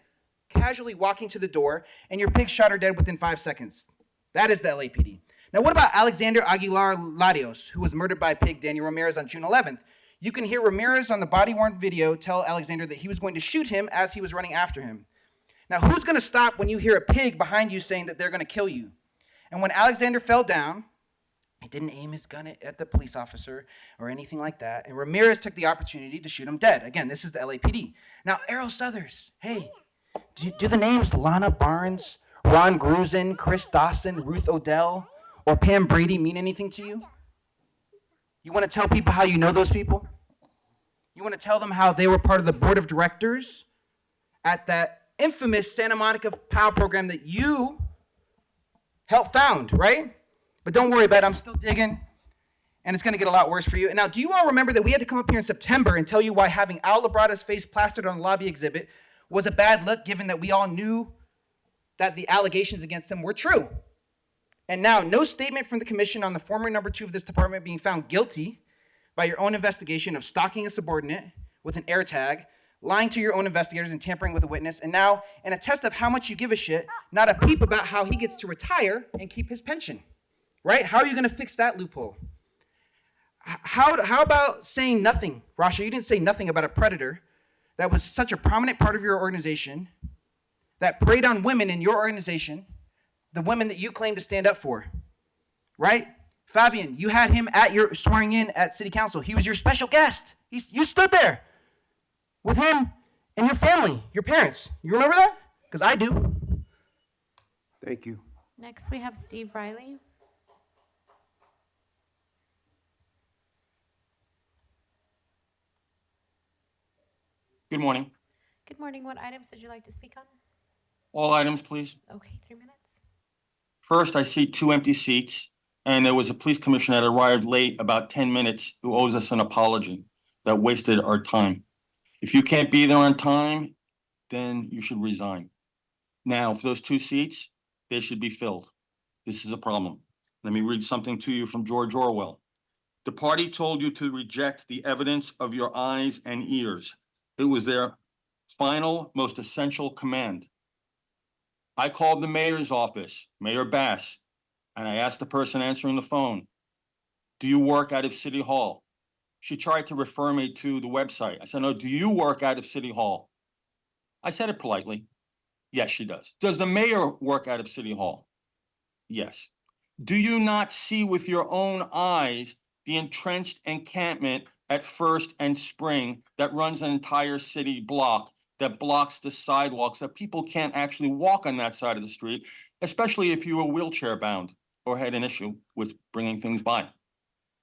casually walking to the door, and your pigs shot her dead within 5 seconds. That is the LAPD. Now what about Alexander Aguilar Larios, who was murdered by pig Daniel Ramirez on June 11th? You can hear Ramirez on the body-worn video tell Alexander that he was going to shoot him as he was running after him. Now, who's going to stop when you hear a pig behind you saying that they're going to kill you? And when Alexander fell down, he didn't aim his gun at the police officer or anything like that, and Ramirez took the opportunity to shoot him dead. Again, this is the LAPD. Now, Errol Southers, hey, do the names Lana Barnes, Ron Grusin, Chris Dawson, Ruth Odell, or Pam Brady mean anything to you? You want to tell people how you know those people? You want to tell them how they were part of the board of directors at that infamous Santa Monica POW program that you helped found, right? But don't worry about it, I'm still digging, and it's going to get a lot worse for you. And now, do you all remember that we had to come up here in September and tell you why having Al Labrada's face plastered on the lobby exhibit was a bad look, given that we all knew that the allegations against him were true? And now, no statement from the commission on the former number 2 of this department being found guilty by your own investigation of stalking a subordinate with an air tag, lying to your own investigators and tampering with a witness, and now, in a test of how much you give a shit, not a peep about how he gets to retire and keep his pension, right? How are you gonna fix that loophole? How about saying nothing? Rasha, you didn't say nothing about a predator that was such a prominent part of your organization, that preyed on women in your organization, the women that you claim to stand up for, right? Fabian, you had him at your swearing in at city council. He was your special guest. You stood there with him and your family, your parents. You remember that? Because I do. Thank you. Next, we have Steve Riley. Good morning. Good morning. What items would you like to speak on? All items, please. Okay, 3 minutes. First, I see 2 empty seats, and there was a police commissioner that arrived late, about 10 minutes, who owes us an apology that wasted our time. If you can't be there on time, then you should resign. Now, for those 2 seats, they should be filled. This is a problem. Let me read something to you from George Orwell. The party told you to reject the evidence of your eyes and ears. It was their final, most essential command. I called the mayor's office, Mayor Bass, and I asked the person answering the phone, do you work out of City Hall? She tried to refer me to the website. I said, no, do you work out of City Hall? I said it politely. Yes, she does. Does the mayor work out of City Hall? Yes. Do you not see with your own eyes the entrenched encampment at First and Spring that runs an entire city block, that blocks the sidewalks, that people can't actually walk on that side of the street, especially if you were wheelchair bound or had an issue with bringing things by?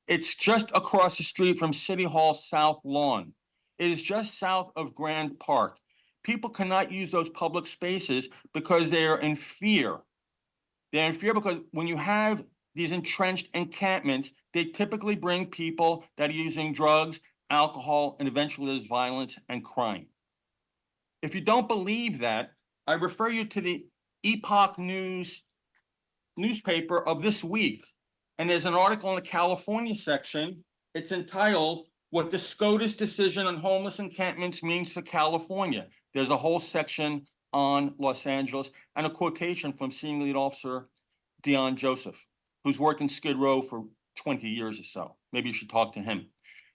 It's just across the street from City Hall South Lawn. It is just south of Grand Park. People cannot use those public spaces because they are in fear. They're in fear because when you have these entrenched encampments, they typically bring people that are using drugs, alcohol, and eventually there's violence and crime. If you don't believe that, I refer you to the Epoch News newspaper of this week. And there's an article in the California section. It's entitled, What the SCOTUS Decision on Homeless Encampments Means for California. There's a whole section on Los Angeles, and a quotation from Senior Lead Officer Dion Joseph, who's worked in Skid Row for 20 years or so. Maybe you should talk to him.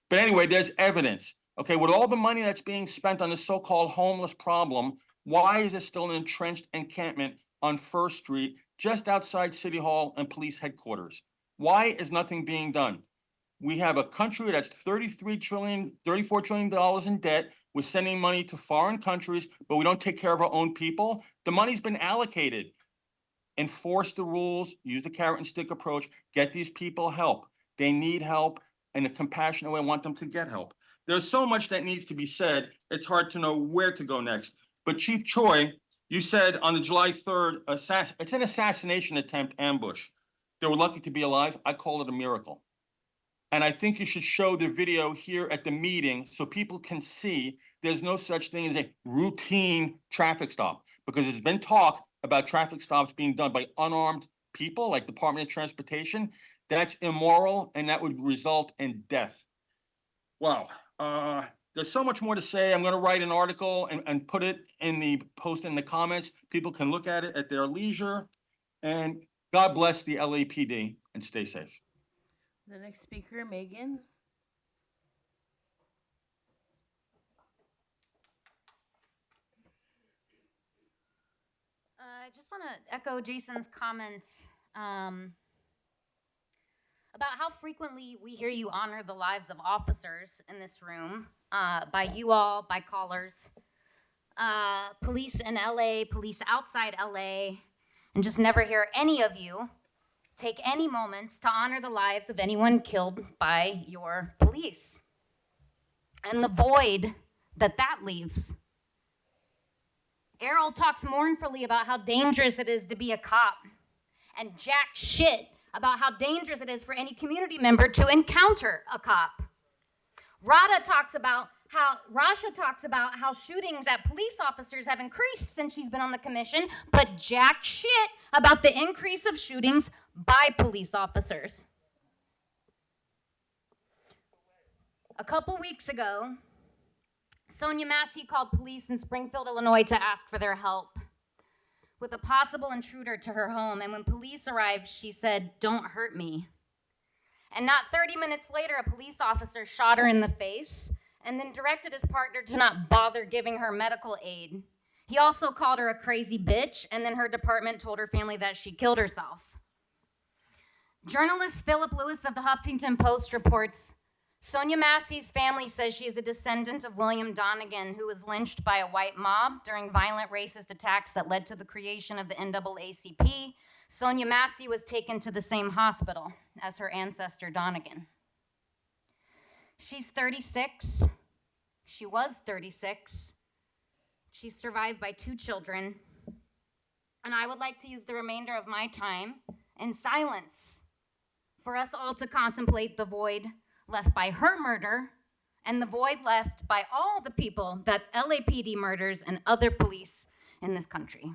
But anyway, there's evidence. Okay, with all the money that's being spent on this so-called homeless problem, why is there still an entrenched encampment on First Street just outside City Hall and police headquarters? Why is nothing being done? We have a country that's $34 trillion in debt. We're sending money to foreign countries, but we don't take care of our own people. The money's been allocated. Enforce the rules, use the carrot and stick approach, get these people help. They need help in a compassionate way. I want them to get help. There's so much that needs to be said. It's hard to know where to go next. But Chief Choi, you said on the July 3rd, it's an assassination attempt ambush. They were lucky to be alive. I call it a miracle. And I think you should show the video here at the meeting so people can see there's no such thing as a routine traffic stop, because there's been talk about traffic stops being done by unarmed people like Department of Transportation. That's immoral, and that would result in death. Wow. There's so much more to say. I'm going to write an article and put it in the post in the comments. People can look at it at their leisure. And God bless the LAPD and stay safe. The next speaker, Megan. I just want to echo Jason's comments about how frequently we hear you honor the lives of officers in this room, by you all, by callers, police in LA, police outside LA, and just never hear any of you take any moments to honor the lives of anyone killed by your police and the void that that leaves. Errol talks mournfully about how dangerous it is to be a cop, and jack shit about how dangerous it is for any community member to encounter a cop. Rasha talks about how shootings at police officers have increased since she's been on the commission, but jack shit about the increase of shootings by police officers. A couple weeks ago, Sonia Massey called police in Springfield, Illinois to ask for their help with a possible intruder to her home. And when police arrived, she said, "Don't hurt me." And not 30 minutes later, a police officer shot her in the face and then directed his partner to not bother giving her medical aid. He also called her a crazy bitch, and then her department told her family that she killed herself. Journalist Philip Lewis of the Huffington Post reports, Sonia Massey's family says she is a descendant of William Donegan, who was lynched by a white mob during violent racist attacks that led to the creation of the NAACP. Sonia Massey was taken to the same hospital as her ancestor Donegan. She's 36. She was 36. She's survived by 2 children. And I would like to use the remainder of my time in silence for us all to contemplate the void left by her murder and the void left by all the people that LAPD murders and other police in this country.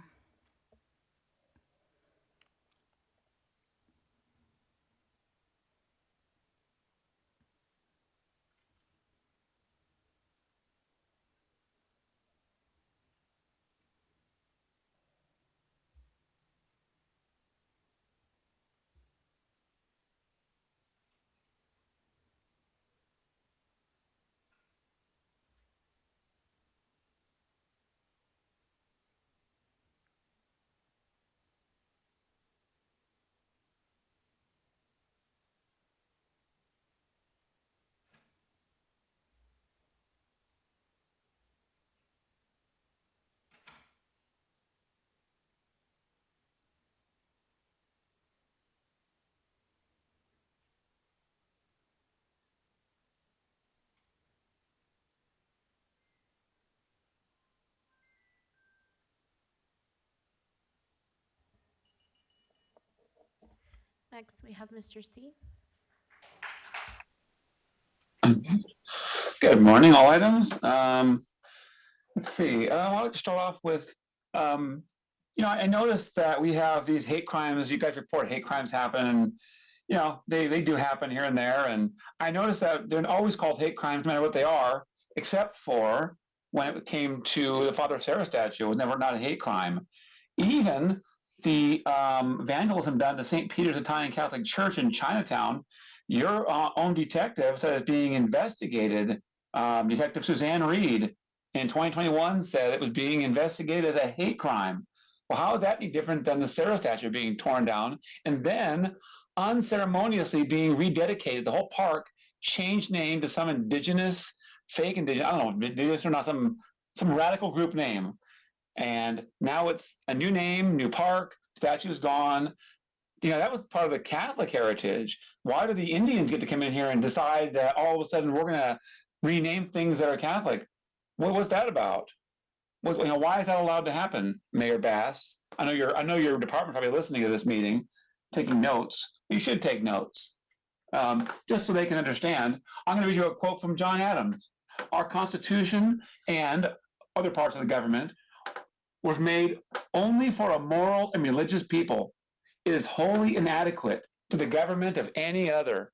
Next, we have Mr. C. Good morning, all items. Let's see. I want to start off with, I noticed that we have these hate crimes. You guys report hate crimes happen, and they do happen here and there. And I noticed that they're always called hate crimes, no matter what they are, except for when it came to the Father Sarah statue. It was never not a hate crime. Even the vandalism done to St. Peter's Italian Catholic Church in Chinatown, your own detective said it's being investigated. Detective Suzanne Reed in 2021 said it was being investigated as a hate crime. Well, how is that any different than the Sarah statue being torn down and then unceremoniously being rededicated? The whole park changed name to some indigenous, fake indigenous, I don't know, indigenous or not, some radical group name. And now it's a new name, new park, statue's gone. You know, that was part of the Catholic heritage. Why do the Indians get to come in here and decide that all of a sudden we're going to rename things that are Catholic? What was that about? Why is that allowed to happen, Mayor Bass? I know your department's probably listening to this meeting, taking notes. You should take notes, just so they can understand. I'm going to read you a quote from John Adams. Our Constitution and other parts of the government was made only for a moral and religious people. It is wholly inadequate to the government of any other.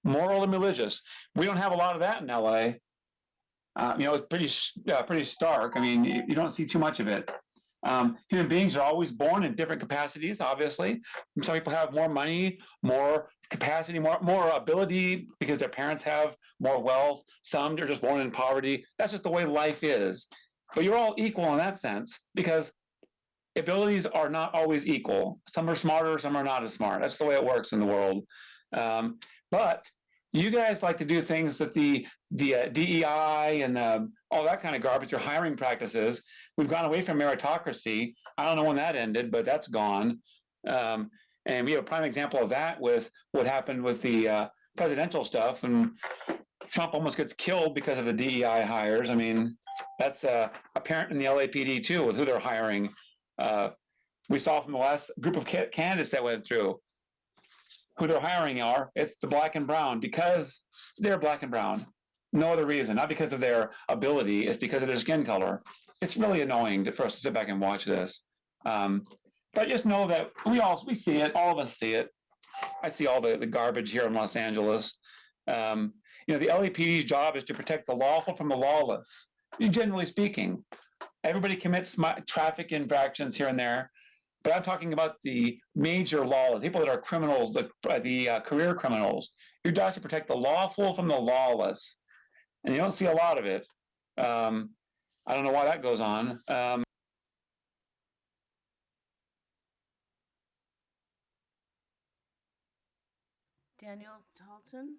Moral and religious. We don't have a lot of that in LA. It's pretty stark. I mean, you don't see too much of it. Human beings are always born in different capacities, obviously. Some people have more money, more capacity, more ability because their parents have more wealth. Some are just born in poverty. That's just the way life is. But you're all equal in that sense because abilities are not always equal. Some are smarter, some are not as smart. That's the way it works in the world. But you guys like to do things with the DEI and all that kind of garbage, your hiring practices. We've gone away from meritocracy. I don't know when that ended, but that's gone. And we have a prime example of that with what happened with the presidential stuff. And Trump almost gets killed because of the DEI hires. I mean, that's apparent in the LAPD too, with who they're hiring. We saw from the last group of candidates that went through who they're hiring it's the black and brown because they're black and brown. No other reason, not because of their ability, it's because of their skin color. It's really annoying for us to sit back and watch this. But just know that we see it, all of us see it. I see all the garbage here in Los Angeles. The LAPD's job is to protect the lawful from the lawless. Generally speaking, everybody commits traffic infractions here and there, but I'm talking about the major law, people that are criminals, the career criminals. Your job is to protect the lawful from the lawless, and you don't see a lot of it. I don't know why that goes on. Daniel Talton?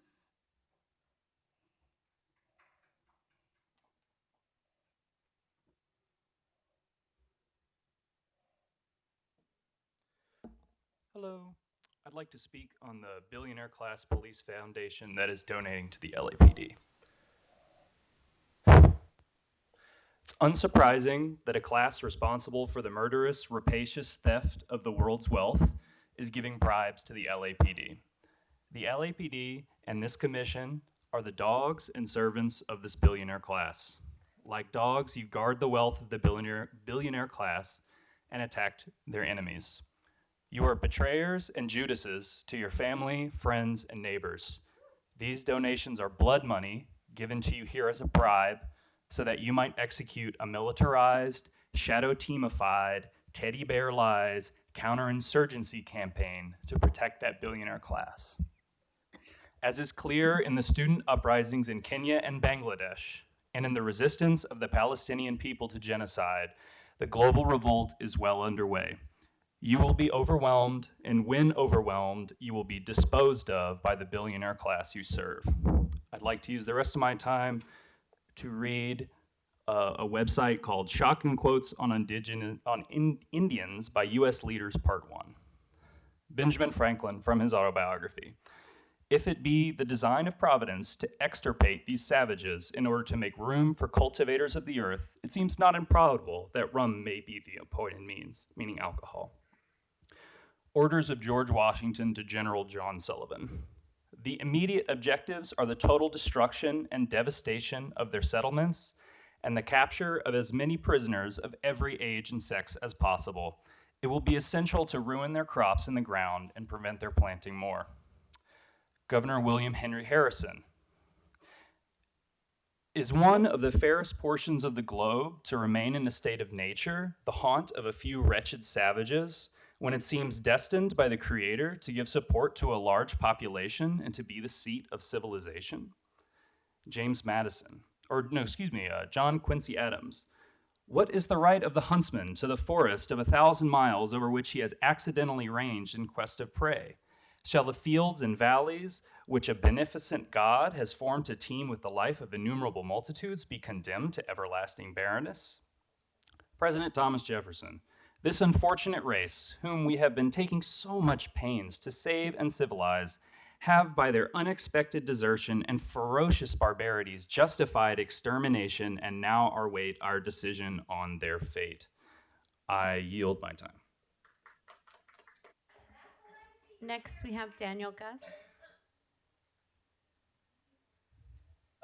Hello. I'd like to speak on the Billionaire Class Police Foundation that is donating to the LAPD. It's unsurprising that a class responsible for the murderous, rapacious theft of the world's wealth is giving bribes to the LAPD. The LAPD and this commission are the dogs and servants of this billionaire class. Like dogs, you guard the wealth of the billionaire class and attack their enemies. You are betrayers and Judases to your family, friends, and neighbors. These donations are blood money given to you here as a bribe so that you might execute a militarized, shadow teamified, teddy bear lies counterinsurgency campaign to protect that billionaire class. As is clear in the student uprisings in Kenya and Bangladesh, and in the resistance of the Palestinian people to genocide, the global revolt is well underway. You will be overwhelmed, and when overwhelmed, you will be disposed of by the billionaire class you serve. I'd like to use the rest of my time to read a website called Shocking Quotes on Indians by U.S. Leaders, Part 1. Benjamin Franklin, from his autobiography. If it be the design of Providence to extirpate these savages in order to make room for cultivators of the earth, it seems not improbable that rum may be the appointed means, meaning alcohol. Orders of George Washington to General John Sullivan. The immediate objectives are the total destruction and devastation of their settlements and the capture of as many prisoners of every age and sex as possible. It will be essential to ruin their crops in the ground and prevent their planting more. Governor William Henry Harrison. Is one of the fairest portions of the globe to remain in a state of nature, the haunt of a few wretched savages, when it seems destined by the Creator to give support to a large population and to be the seat of civilization? James Madison, John Quincy Adams. What is the right of the huntsman to the forest of 1,000 miles over which he has accidentally ranged in quest of prey? Shall the fields and valleys, which a beneficent God has formed to teem with the life of innumerable multitudes, be condemned to everlasting barrenness? President Thomas Jefferson. This unfortunate race, whom we have been taking so much pains to save and civilize, have by their unexpected desertion and ferocious barbarities justified extermination and now await our decision on their fate. I yield my time. Next, we have Daniel Gus.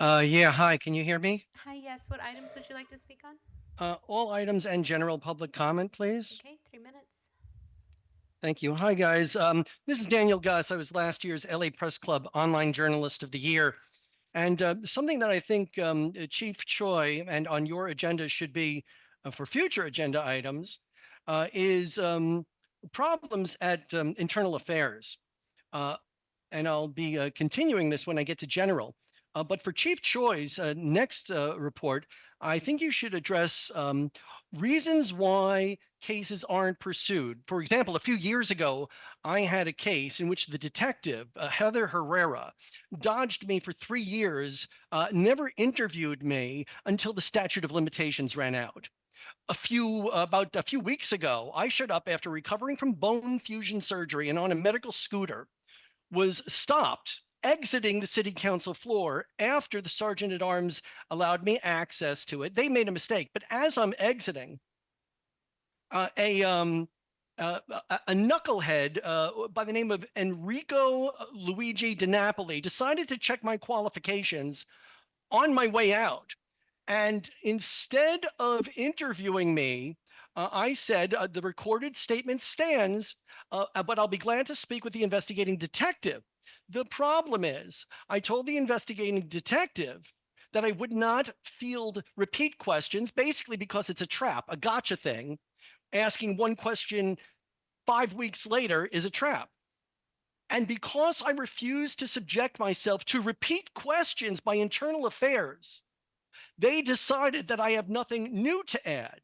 Yeah, hi, can you hear me? Hi, yes. What items would you like to speak on? All items and general public comment, please. Okay, 3 minutes. Thank you. Hi, guys. This is Daniel Gus. I was last year's LA Press Club Online Journalist of the Year. And something that I think Chief Choi and on your agenda should be for future agenda items is problems at internal affairs. And I'll be continuing this when I get to general. But for Chief Choi's next report, I think you should address reasons why cases aren't pursued. For example, a few years ago, I had a case in which the detective, Heather Herrera, dodged me for 3 years, never interviewed me until the statute of limitations ran out. About a few weeks ago, I showed up after recovering from bone fusion surgery and on a medical scooter, was stopped exiting the city council floor after the sergeant at arms allowed me access to it. They made a mistake, but as I'm exiting, a knucklehead by the name of Enrico Luigi Di Napoli decided to check my qualifications on my way out. And instead of interviewing me, I said, the recorded statement stands, but I'll be glad to speak with the investigating detective. The problem is, I told the investigating detective that I would not field repeat questions, basically because it's a trap, a gotcha thing. Asking one question 5 weeks later is a trap. And because I refused to subject myself to repeat questions by internal affairs, they decided that I have nothing new to add.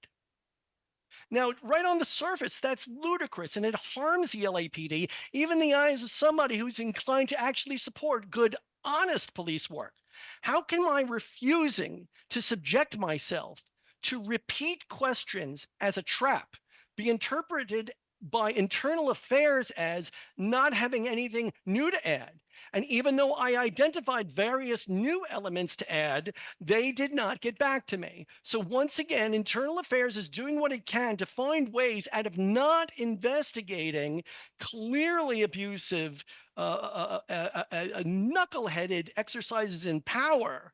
Now, right on the surface, that's ludicrous, and it harms the LAPD, even in the eyes of somebody who's inclined to actually support good, honest police work. How can my refusing to subject myself to repeat questions as a trap be interpreted by internal affairs as not having anything new to add? And even though I identified various new elements to add, they did not get back to me. So once again, internal affairs is doing what it can to find ways out of not investigating clearly abusive, knuckleheaded exercises in power.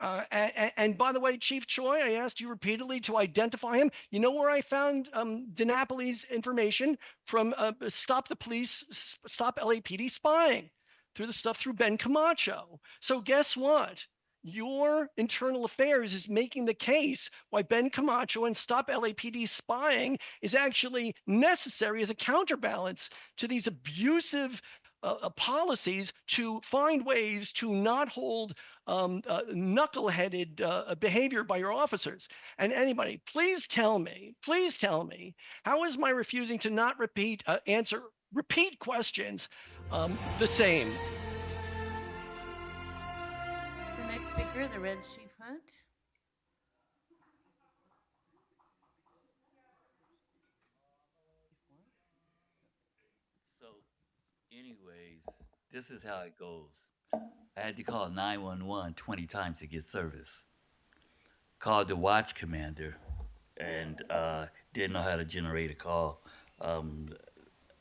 And by the way, Chief Choi, I asked you repeatedly to identify him. You know where I found Di Napoli's information? From Stop LAPD Spying. Through Ben Camacho. So guess what? Your internal affairs is making the case why Ben Camacho and Stop LAPD Spying is actually necessary as a counterbalance to these abusive policies to find ways to not hold knuckleheaded behavior by your officers. And anybody, please tell me, how is my refusing to not answer repeat questions the same? The next speaker, the Red Chief Hunt. So, anyways, this is how it goes. I had to call 911 20 times to get service. Called the watch commander and didn't know how to generate a call.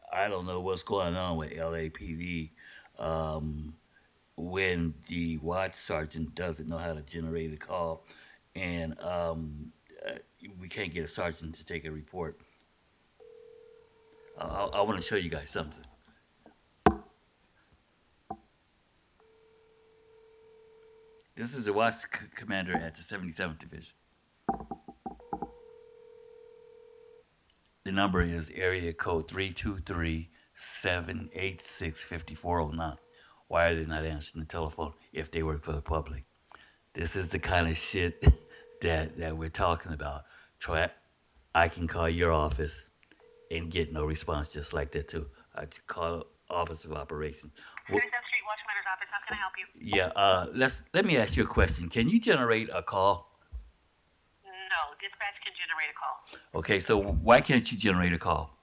I don't know what's going on with LAPD when the watch sergeant doesn't know how to generate a call, and we can't get a sergeant to take a report. I want to show you guys something. This is the watch commander at the 77th Division. The number is area code 323-786-5409. Why are they not answering the telephone if they work for the public? This is the kind of shit that we're talking about. Troy, I can call your office and get no response just like that too. I just call Office of Operations. Well, 37th Street Watchman's office. How can I help you? yeah, let me ask you a question. Can you generate a call? No, dispatch can generate a call Okay, so why can't you generate a call?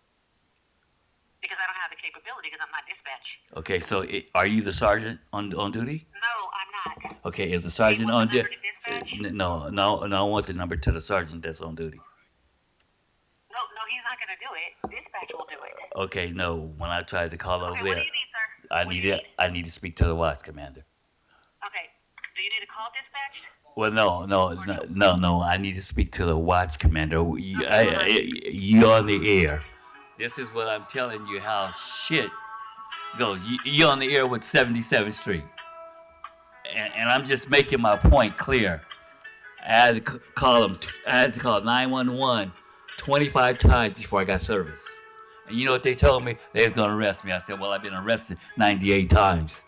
because I don't have the capability because I'm not dispatch. Okay, so are you the sergeant on duty? No, I'm not. Okay, is the sergeant on duty? Dispatch? No, I want the number to the sergeant that's on duty. No, he's not going to do it. Dispatch will do it. Okay, no, when I tried to call over Okay, what there, do you need, sir? I need to speak to the watch commander. Okay. Do you need to call dispatch? Well, no, I need to speak to the watch commander. You on the air. This is what I'm telling you how shit goes. You on the air with 77th Street. And I'm just making my point clear. I had to call 911 25 times before I got service. And you know what they told me? They was gonna arrest me. I said, well, I've been arrested 98 times.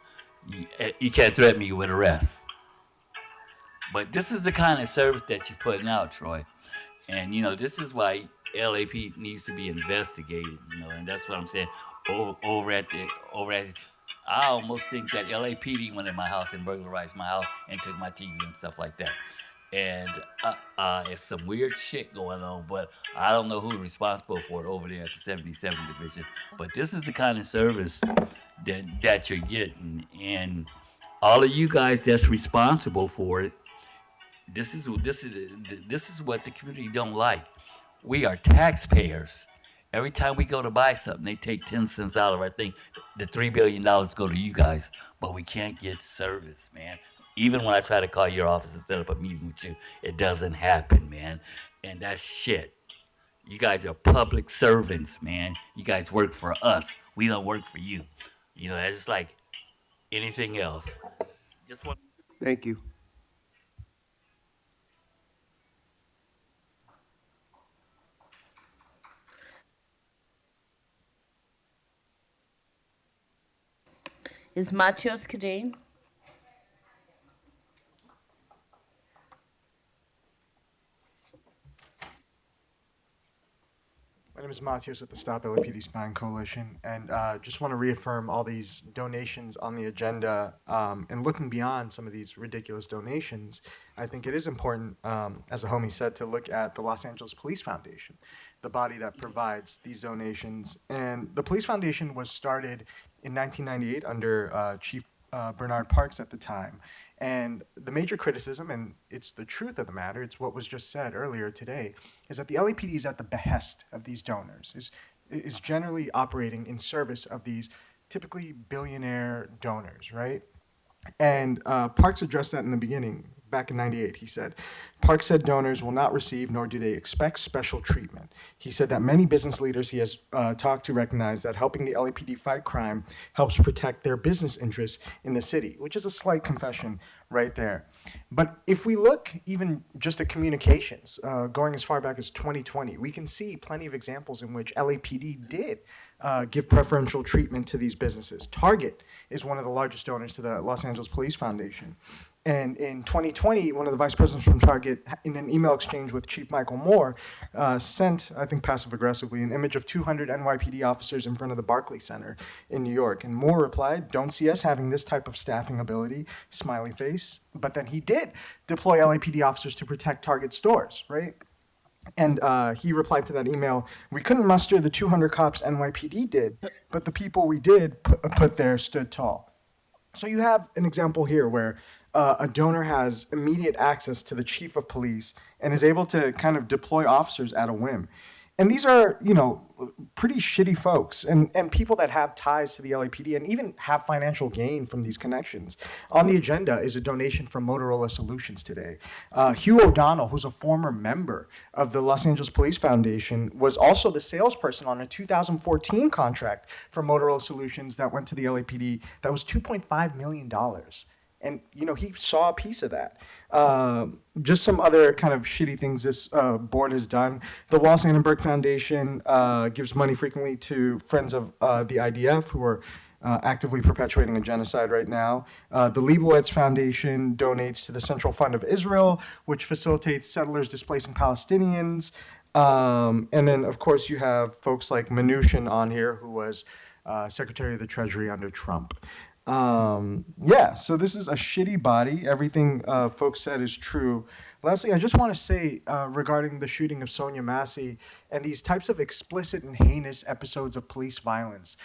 You can't threaten me with arrest. But this is the kind of service that you're putting out, Troy. And, this is why LAP needs to be investigated, and that's what I'm saying. Over at I almost think that LAPD went in my house and burglarized my house and took my TV and stuff like that. And it's some weird shit going on, but I don't know who's responsible for it over there at the 77th Division. But this is the kind of service that you're getting, and all of you guys that's responsible for it. This is what the community don't like. We are taxpayers. Every time we go to buy something, they take 10 cents out of our thing. The $3 billion go to you guys, but we can't get service, man. Even when I try to call your office and set up a meeting with you, it doesn't happen, man. And that's shit. You guys are public servants, man. You guys work for us. We don't work for you. That's just like anything else. Thank you. Is Matios Cadane? My name is Matios with the Stop LAPD Spying Coalition, and just want to reaffirm all these donations on the agenda. And looking beyond some of these ridiculous donations, I think it is important, as the homie said, to look at the Los Angeles Police Foundation, the body that provides these donations. And the Police Foundation was started in 1998 under Chief Bernard Parks at the time. And the major criticism, and it's the truth of the matter, it's what was just said earlier today, is that the LAPD is at the behest of these donors, is generally operating in service of these typically billionaire donors, right? And Parks addressed that in the beginning, back in 98. He said, Parks said donors will not receive nor do they expect special treatment. He said that many business leaders he has talked to recognize that helping the LAPD fight crime helps protect their business interests in the city, which is a slight confession right there. But if we look even just at communications, going as far back as 2020, we can see plenty of examples in which LAPD did give preferential treatment to these businesses. Target is one of the largest donors to the Los Angeles Police Foundation. And in 2020, one of the vice presidents from Target, in an email exchange with Chief Michael Moore, sent, I think passive-aggressively, an image of 200 NYPD officers in front of the Barclays Center in New York. And Moore replied, "Don't see us having this type of staffing ability," smiley face. But then he did deploy LAPD officers to protect Target stores, right? And he replied to that email, "We couldn't muster the 200 cops NYPD did, but the people we did put there stood tall." So you have an example here where a donor has immediate access to the chief of police and is able to kind of deploy officers at a whim. And these are, pretty shitty folks and people that have ties to the LAPD and even have financial gain from these connections. On the agenda is a donation from Motorola Solutions today. Hugh O'Donnell, who's a former member of the Los Angeles Police Foundation, was also the salesperson on a 2014 contract for Motorola Solutions that went to the LAPD that was $2.5 million. And, he saw a piece of that. Just some other kind of shitty things this board has done. The Wallace Annenberg Foundation gives money frequently to friends of the IDF who are actively perpetuating a genocide right now. The Leibowitz Foundation donates to the Central Fund of Israel, which facilitates settlers displacing Palestinians. And then, of course, you have folks like Mnuchin on here, who was Secretary of the Treasury under Trump. So this is a shitty body. Everything folks said is true. Lastly, I just want to say regarding the shooting of Sonia Massey and these types of explicit and heinous episodes of police violence,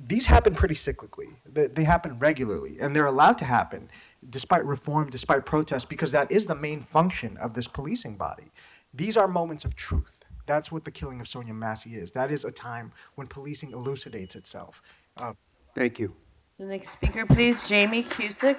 these happen pretty cyclically. They happen regularly, and they're allowed to happen despite reform, despite protest, because that is the main function of this policing body. These are moments of truth. That's what the killing of Sonia Massey is. That is a time when policing elucidates itself. Thank you. The next speaker, please, Jamie Cusick.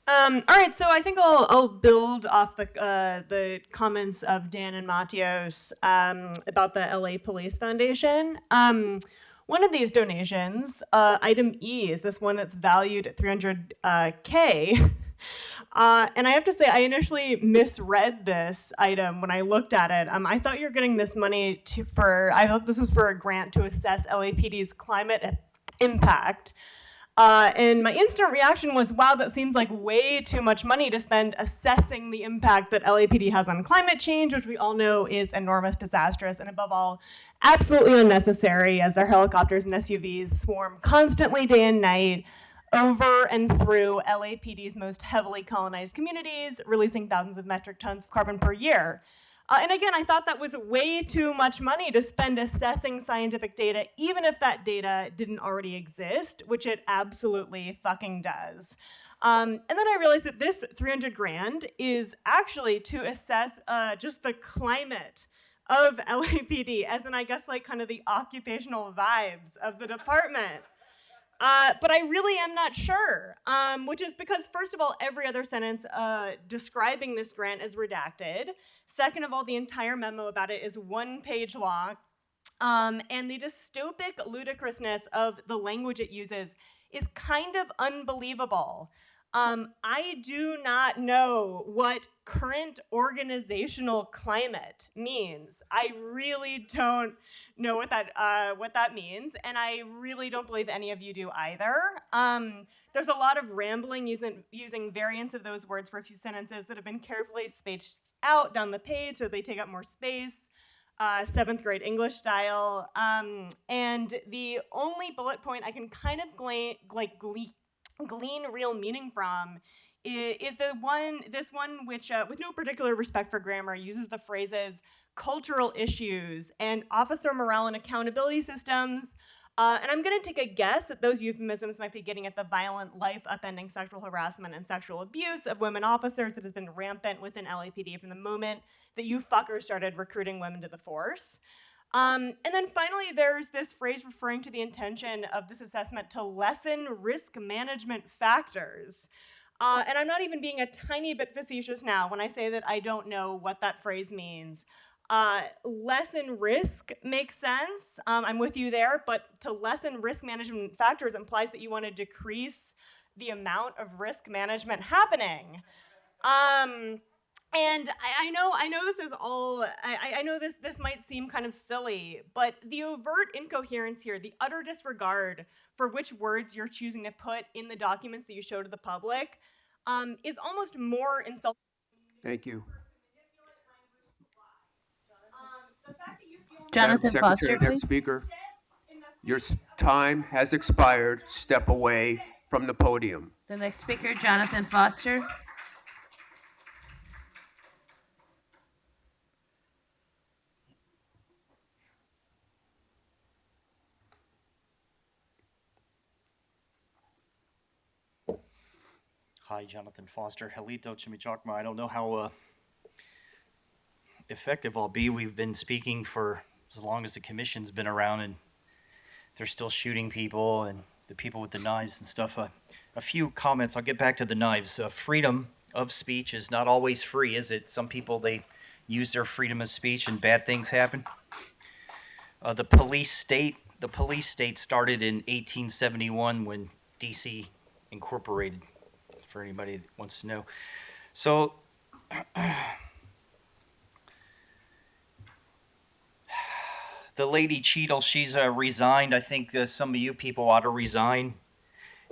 All right, so I think I'll build off the comments of Dan and Matios about the LA Police Foundation. One of these donations, item E, is this one that's valued at $300K. And I have to say, I initially misread this item when I looked at it. I thought you were getting this money I thought this was for a grant to assess LAPD's climate impact. And my instant reaction was, wow, that seems like way too much money to spend assessing the impact that LAPD has on climate change, which we all know is enormous, disastrous, and above all, absolutely unnecessary, as their helicopters and SUVs swarm constantly day and night over and through LAPD's most heavily colonized communities, releasing thousands of metric tons of carbon per year. And again, I thought that was way too much money to spend assessing scientific data, even if that data didn't already exist, which it absolutely fucking does. And then I realized that this 300 grand is actually to assess just the climate of LAPD, as in, I guess, like kind of the occupational vibes of the department. But I really am not sure, which is because, first of all, every other sentence describing this grant is redacted. Second of all, the entire memo about it is 1 page long. And the dystopic ludicrousness of the language it uses is kind of unbelievable. I do not know what current organizational climate means. I really don't know what that means, and I really don't believe any of you do either. There's a lot of rambling using variants of those words for a few sentences that have been carefully spaced out down the page so they take up more space, 7th grade English style. And the only bullet point I can kind of glean real meaning from is this one which, with no particular respect for grammar, uses the phrases cultural issues and officer morale and accountability systems. And I'm going to take a guess that those euphemisms might be getting at the violent, life-upending sexual harassment and sexual abuse of women officers that has been rampant within LAPD from the moment that you fuckers started recruiting women to the force. And then finally, there's this phrase referring to the intention of this assessment to lessen risk management factors. And I'm not even being a tiny bit facetious now when I say that I don't know what that phrase means. Lessen risk makes sense. I'm with you there, but to lessen risk management factors implies that you want to decrease the amount of risk management happening. And I know this is all, I know this might seem kind of silly, but the overt incoherence here, the utter disregard for which words you're choosing to put in the documents that you show to the public, is almost more insulting. Thank you. Jonathan Madam Foster, Secretary, next please. speaker. Your time has expired. Step away from the podium. The next speaker, Jonathan Foster. Hi, Jonathan Foster, Helito Chimichakma. I don't know how effective I'll be. We've been speaking for as long as the commission's been around, and they're still shooting people and the people with the knives and stuff. A few comments. I'll get back to the knives. Freedom of speech is not always free, is it? Some people, they use their freedom of speech and bad things happen. The police state started in 1871 when DC incorporated, for anybody that wants to know. So the lady Cheadle, she's resigned. I think some of you people ought to resign.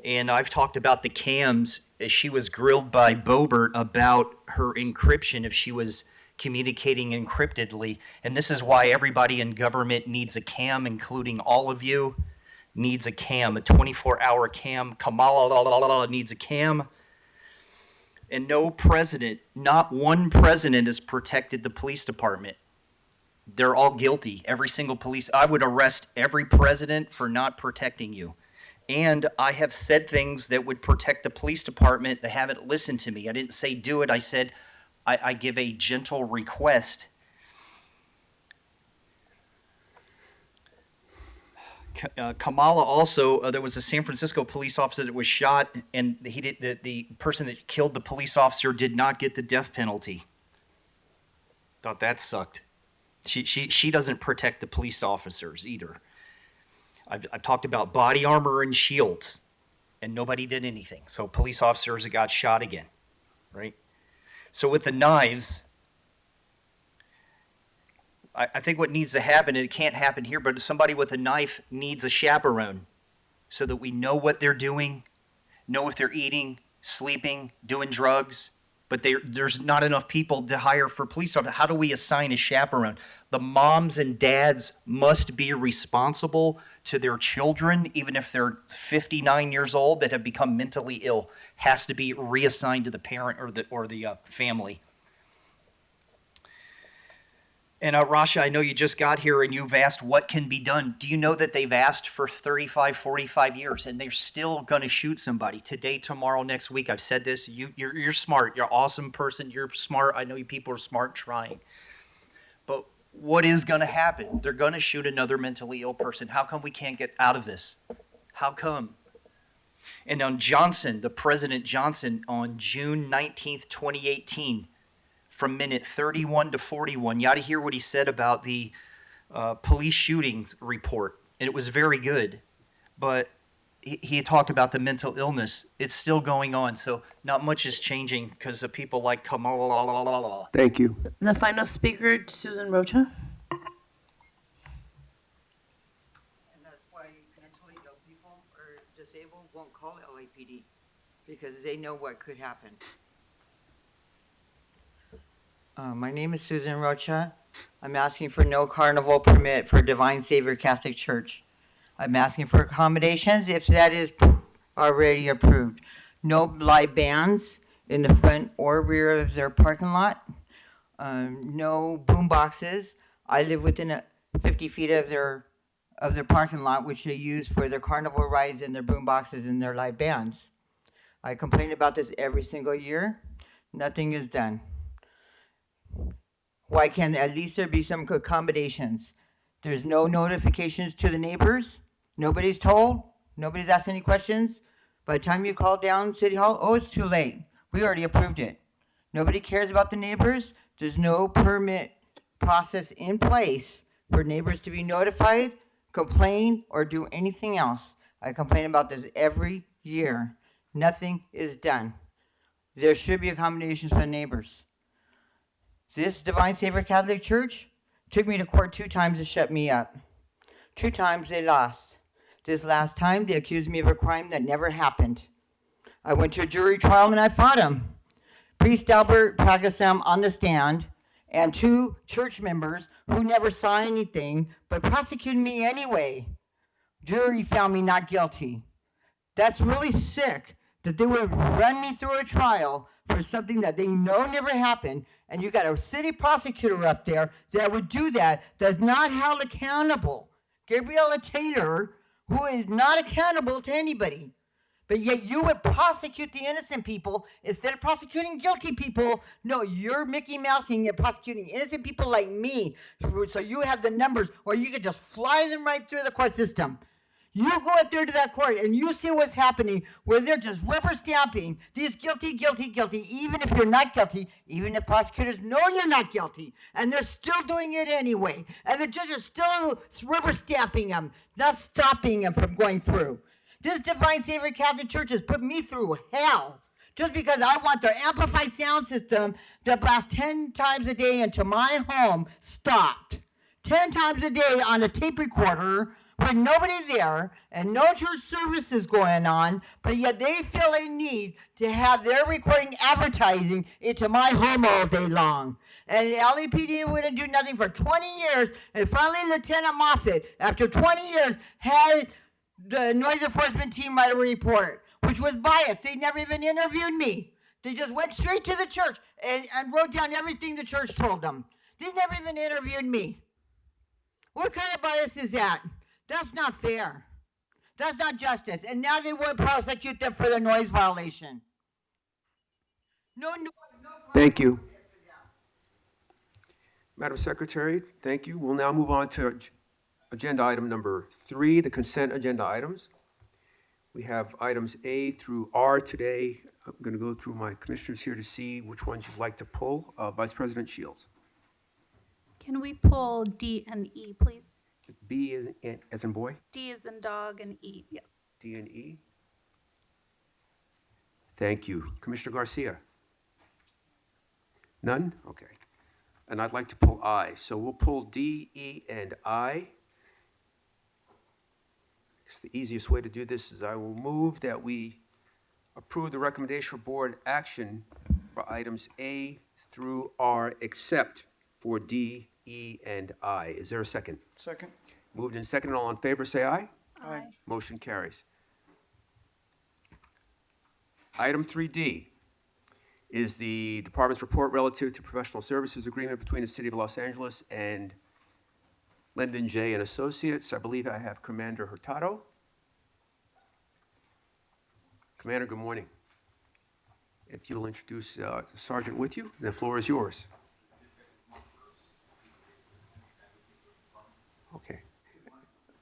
And I've talked about the cams. She was grilled by Boebert about her encryption if she was communicating encryptedly. And this is why everybody in government needs a cam, including all of you, needs a cam, a 24-hour cam. Kamala needs a cam. And no president, not one president has protected the police department. They're all guilty. Every single police. I would arrest every president for not protecting you. And I have said things that would protect the police department. They haven't listened to me. I didn't say do it. I said I give a gentle request. Kamala also, there was a San Francisco police officer that was shot, and the person that killed the police officer did not get the death penalty. Thought that sucked. She doesn't protect the police officers either. I've talked about body armor and shields, and nobody did anything. So police officers got shot again, right? So with the knives, I think what needs to happen, and it can't happen here, but somebody with a knife needs a chaperone so that we know what they're doing, know if they're eating, sleeping, doing drugs. But there's not enough people to hire for police officers. How do we assign a chaperone? The moms and dads must be responsible to their children, even if they're 59 years old that have become mentally ill. Has to be reassigned to the parent or the family. And Rasha, I know you just got here and you've asked what can be done. Do you know that they've asked for 35, 45 years and they're still going to shoot somebody today, tomorrow, next week? I've said this. You're smart. You're an awesome person. You're smart. I know you people are smart trying. But what is going to happen? They're going to shoot another mentally ill person. How come we can't get out of this? How come? And on Johnson, the President Johnson, on June 19th, 2018, from minute 31 to 41. You ought to hear what he said about the police shootings report. And it was very good. But he talked about the mental illness. It's still going on. So not much is changing because of people like Kamala. Thank you. The final speaker, Susan Rocha. And that's why mentally ill people or disabled won't call LAPD because they know what could happen. My name is Susan Rocha. I'm asking for no carnival permit for Divine Savior Catholic Church. I'm asking for accommodations if that is already approved. No live bands in the front or rear of their parking lot. No boom boxes. I live within 50 feet of their parking lot, which they use for their carnival rides and their boom boxes and their live bands. I complain about this every single year. Nothing is done. Why can't at least there be some accommodations? There's no notifications to the neighbors. Nobody's told. Nobody's asked any questions. By the time you call down City Hall, oh, it's too late. We already approved it. Nobody cares about the neighbors. There's no permit process in place for neighbors to be notified, complain, or do anything else. I complain about this every year. Nothing is done. There should be accommodations for neighbors. This Divine Savior Catholic Church took me to court 2 times to shut me up. 2 times they lost. This last time, they accused me of a crime that never happened. I went to a jury trial and I fought him. Priest Albert Pragasam on the stand and 2 church members who never saw anything but prosecuted me anyway. Jury found me not guilty. That's really sick that they would run me through a trial for something that they know never happened, and you got a city prosecutor up there that would do that, that's not held accountable. Gabriella Taylor, who is not accountable to anybody, but yet you would prosecute the innocent people instead of prosecuting guilty people. No, you're Mickey Mousing and prosecuting innocent people like me, so you have the numbers, or you could just fly them right through the court system. You go up there to that court and you see what's happening where they're just rubber stamping these guilty, guilty, guilty, even if you're not guilty, even if prosecutors know you're not guilty, and they're still doing it anyway. And the judges are still rubber stamping them, not stopping them from going through. This Divine Savior Catholic Church has put me through hell just because I want their amplified sound system that blasts 10 times a day into my home stopped. 10 times a day on a tape recorder with nobody there and no church services going on, but yet they feel a need to have their recording advertising into my home all day long. And LAPD wouldn't do nothing for 20 years, and finally Lieutenant Moffett, after 20 years, had the noise enforcement team write a report, which was biased. They never even interviewed me. They just went straight to the church and wrote down everything the church told them. They never even interviewed me. What kind of bias is that? That's not fair. That's not justice. And now they won't prosecute them for the noise violation. No. Thank you. Madam Secretary, thank you. We'll now move on to agenda item number 3, the consent agenda items. We have items A through R today. I'm going to go through my commissioners here to see which ones you'd like to pull. Vice President Shields. Can we pull D and E, please? B as in boy, D is in dog and E, yes. D and E. Thank you. Commissioner Garcia? None? Okay. And I'd like to pull I. So we'll pull D, E, and I. The easiest way to do this is I will move that we approve the recommendation for board action for items A through R, except for D, E, and I. Is there a second? Second. Moved and seconded. All in favor, say aye. Aye. Motion carries. Item 3D is the department's report relative to professional services agreement between the City of Los Angeles and Lyndon J. and Associates. I believe I have Commander Hurtado. Commander, good morning. If you'll introduce the sergeant with you, the floor is yours. Okay.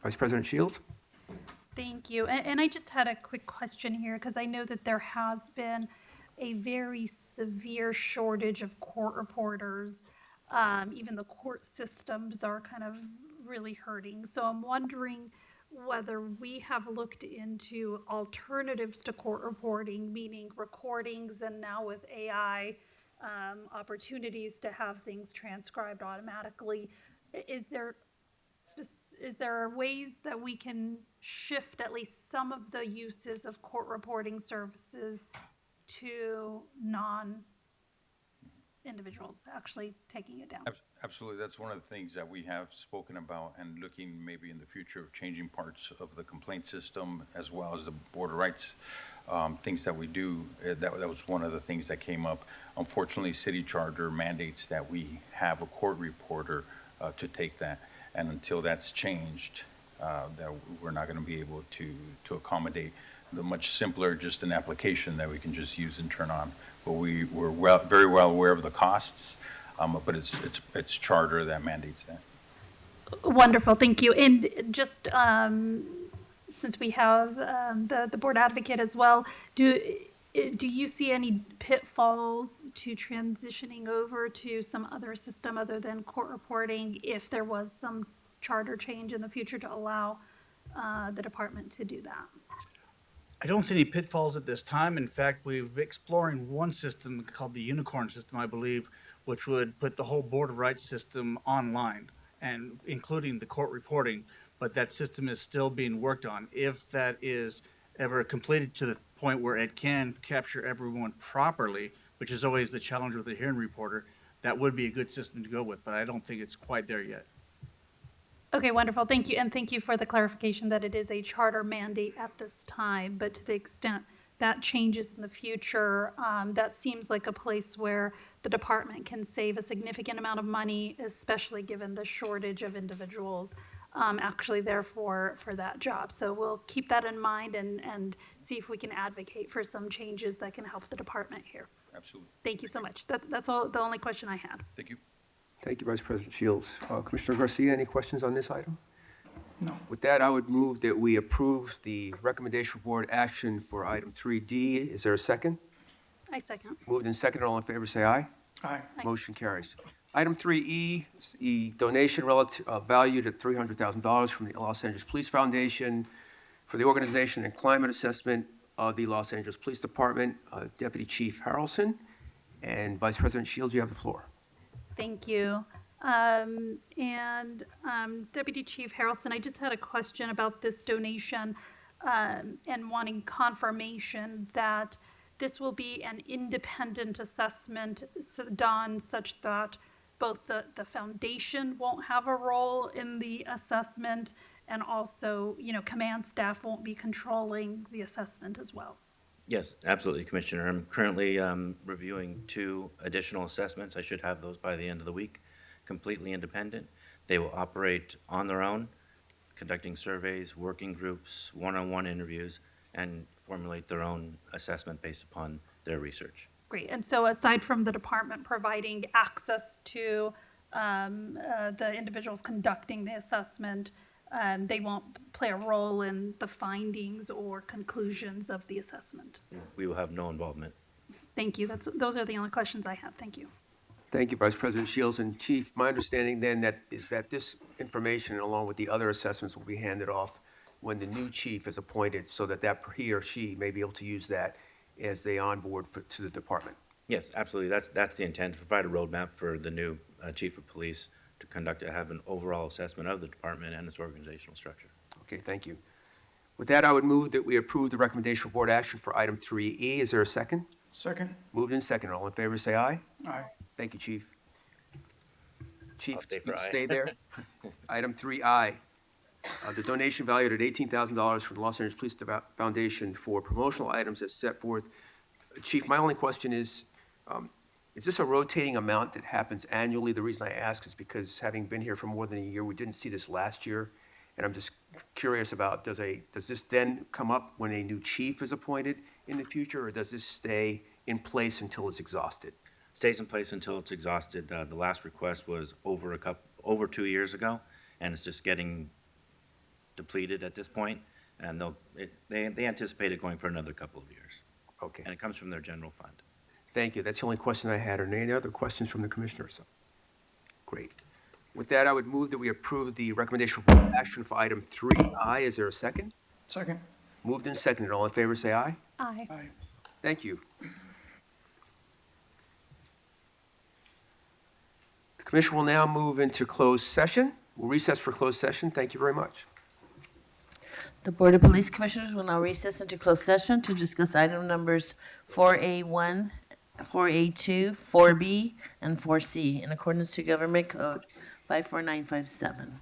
Vice President Shields? Thank you. And I just had a quick question here because I know that there has been a very severe shortage of court reporters. Even the court systems are kind of really hurting. So I'm wondering whether we have looked into alternatives to court reporting, meaning recordings, and now with AI, opportunities to have things transcribed automatically. Is there ways that we can shift at least some of the uses of court reporting services to non-individuals actually taking it down? Absolutely. That's one of the things that we have spoken about and looking maybe in the future of changing parts of the complaint system as well as the border rights things that we do. That was one of the things that came up. Unfortunately, city charter mandates that we have a court reporter to take that. And until that's changed, that we're not going to be able to accommodate the much simpler, just an application that we can just use and turn on. But we're very well aware of the costs, but it's charter that mandates that. Wonderful, thank you. And just since we have the board advocate as well, do you see any pitfalls to transitioning over to some other system other than court reporting if there was some charter change in the future to allow the department to do that? I don't see any pitfalls at this time. In fact, we're exploring one system called the Unicorn system, I believe, which would put the whole Board of Rights system online, and including the court reporting. But that system is still being worked on. If that is ever completed to the point where it can capture everyone properly, which is always the challenge with the hearing reporter, that would be a good system to go with, but I don't think it's quite there yet. Okay, wonderful, thank you. And thank you for the clarification that it is a charter mandate at this time, but to the extent that changes in the future, that seems like a place where the department can save a significant amount of money, especially given the shortage of individuals actually there for that job. So we'll keep that in mind and see if we can advocate for some changes that can help the department here. Absolutely. Thank you so much. That's all, the only question I had. Thank you. Thank you, Vice President Shields. Commissioner Garcia, any questions on this item? No. With that, I would move that we approve the recommendation for board action for item 3D. Is there a second? I second. Moved and seconded. All in favor, say aye. Aye. Motion carries. Item 3E, is the donation relative, valued at $300,000 from the Los Angeles Police Foundation for the organization and climate assessment of the Los Angeles Police Department. Deputy Chief Harrelson and Vice President Shields, you have the floor. Thank you. Deputy Chief Harrelson, I just had a question about this donation and wanting confirmation that this will be an independent assessment done such that both the foundation won't have a role in the assessment and also, command staff won't be controlling the assessment as well. Yes, absolutely, Commissioner. I'm currently reviewing 2 additional assessments. I should have those by the end of the week, completely independent. They will operate on their own, conducting surveys, working groups, one-on-one interviews, and formulate their own assessment based upon their research. Great. And so aside from the department providing access to the individuals conducting the assessment, they won't play a role in the findings or conclusions of the assessment. We will have no involvement. Thank you. Those are the only questions I have. Thank you. Thank you, Vice President Shields. And Chief, my understanding then is that this information, along with the other assessments, will be handed off when the new chief is appointed so that he or she may be able to use that as they onboard to the department. Yes, absolutely. That's the intent, to provide a roadmap for the new chief of police to have an overall assessment of the department and its organizational structure. Okay, thank you. With that, I would move that we approve the recommendation for board action for item 3E. Is there a second? Second. Moved and seconded. All in favor, say aye. Aye. Thank you, Chief. Chief, I'll stay for you aye. stay there. Item 3I, the donation valued at $18,000 from the Los Angeles Police Foundation for promotional items as set forth. Chief, my only question is this a rotating amount that happens annually? The reason I ask is because having been here for more than a year, we didn't see this last year. And I'm just curious about, does this then come up when a new chief is appointed in the future, or does this stay in place until it's exhausted? Stays in place until it's exhausted. The last request was over 2 years ago, and it's just getting depleted at this point. And they anticipate it going for another couple of years. Okay. And it comes from their general fund. Thank you. That's the only question I had. Are there any other questions from the commissioners? Great. With that, I would move that we approve the recommendation for board action for item 3I. Is there a second? Second. Moved and seconded. All in favor, say aye. Aye. Aye. Thank you. The commission will now move into closed session. We'll recess for closed session. Thank you very much. The Board of Police Commissioners will now recess into closed session to discuss item numbers 4A1, 4A2, 4B, and 4C in accordance to Government Code 54957.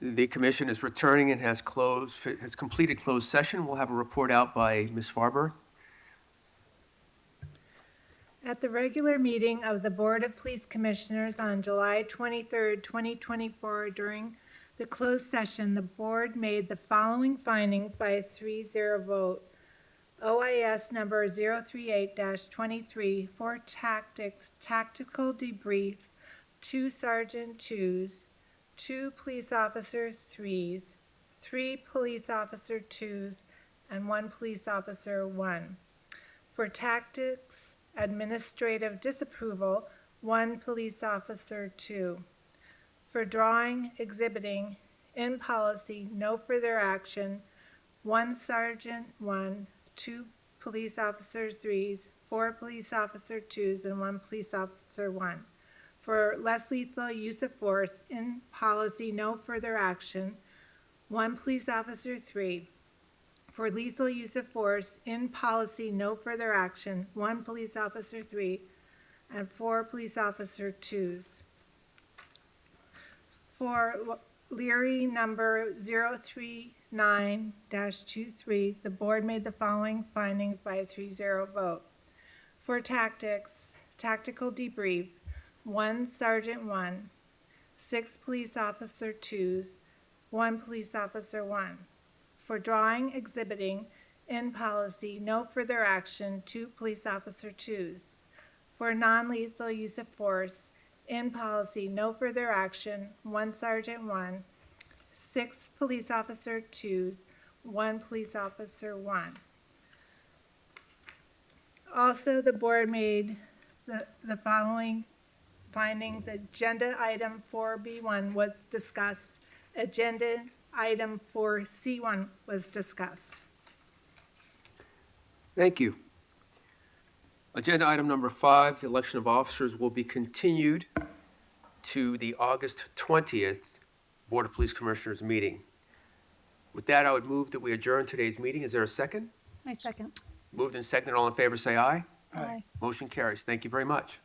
The commission is returning and has completed closed session. We'll have a report out by Ms. Farber. At the regular meeting of the Board of Police Commissioners on July 23rd, 2024, during the closed session, the board made the following findings by a 3-0 vote. OIS number 038-23 for tactics, tactical debrief, 2 Sergeant 2s, 2 Police Officer 3s, 3 Police Officer 2s, and 1 Police Officer 1. For tactics, administrative disapproval, 1 Police Officer 2. For drawing, exhibiting, in policy, no further action, 1 Sergeant 1, 2 Police Officer 3s, 4 Police Officer 2s, and 1 Police Officer 1. For less lethal use of force, in policy, no further action, 1 Police Officer 3. For lethal use of force, in policy, no further action, 1 Police Officer 3, and 4 Police Officer 2s. For Leary number 039-23, the board made the following findings by a 3-0 vote. For tactics, tactical debrief, 1 Sergeant 1, 6 Police Officer 2s, 1 Police Officer 1. For drawing, exhibiting, in policy, no further action, 2 police officer 2s. For non-lethal use of force, in policy, no further action, 1 sergeant 1, 6 police officer 2s, 1 police officer 1. Also, the board made the following findings. Agenda item 4B1 was discussed. Agenda item 4C1 was discussed. Thank you. Agenda item number 5, the election of officers, will be continued to the August 20th Board of Police Commissioners meeting. With that, I would move that we adjourn today's meeting. Is there a second? I second. Moved and seconded. All in favor, say aye. Aye. Motion carries. Thank you very much.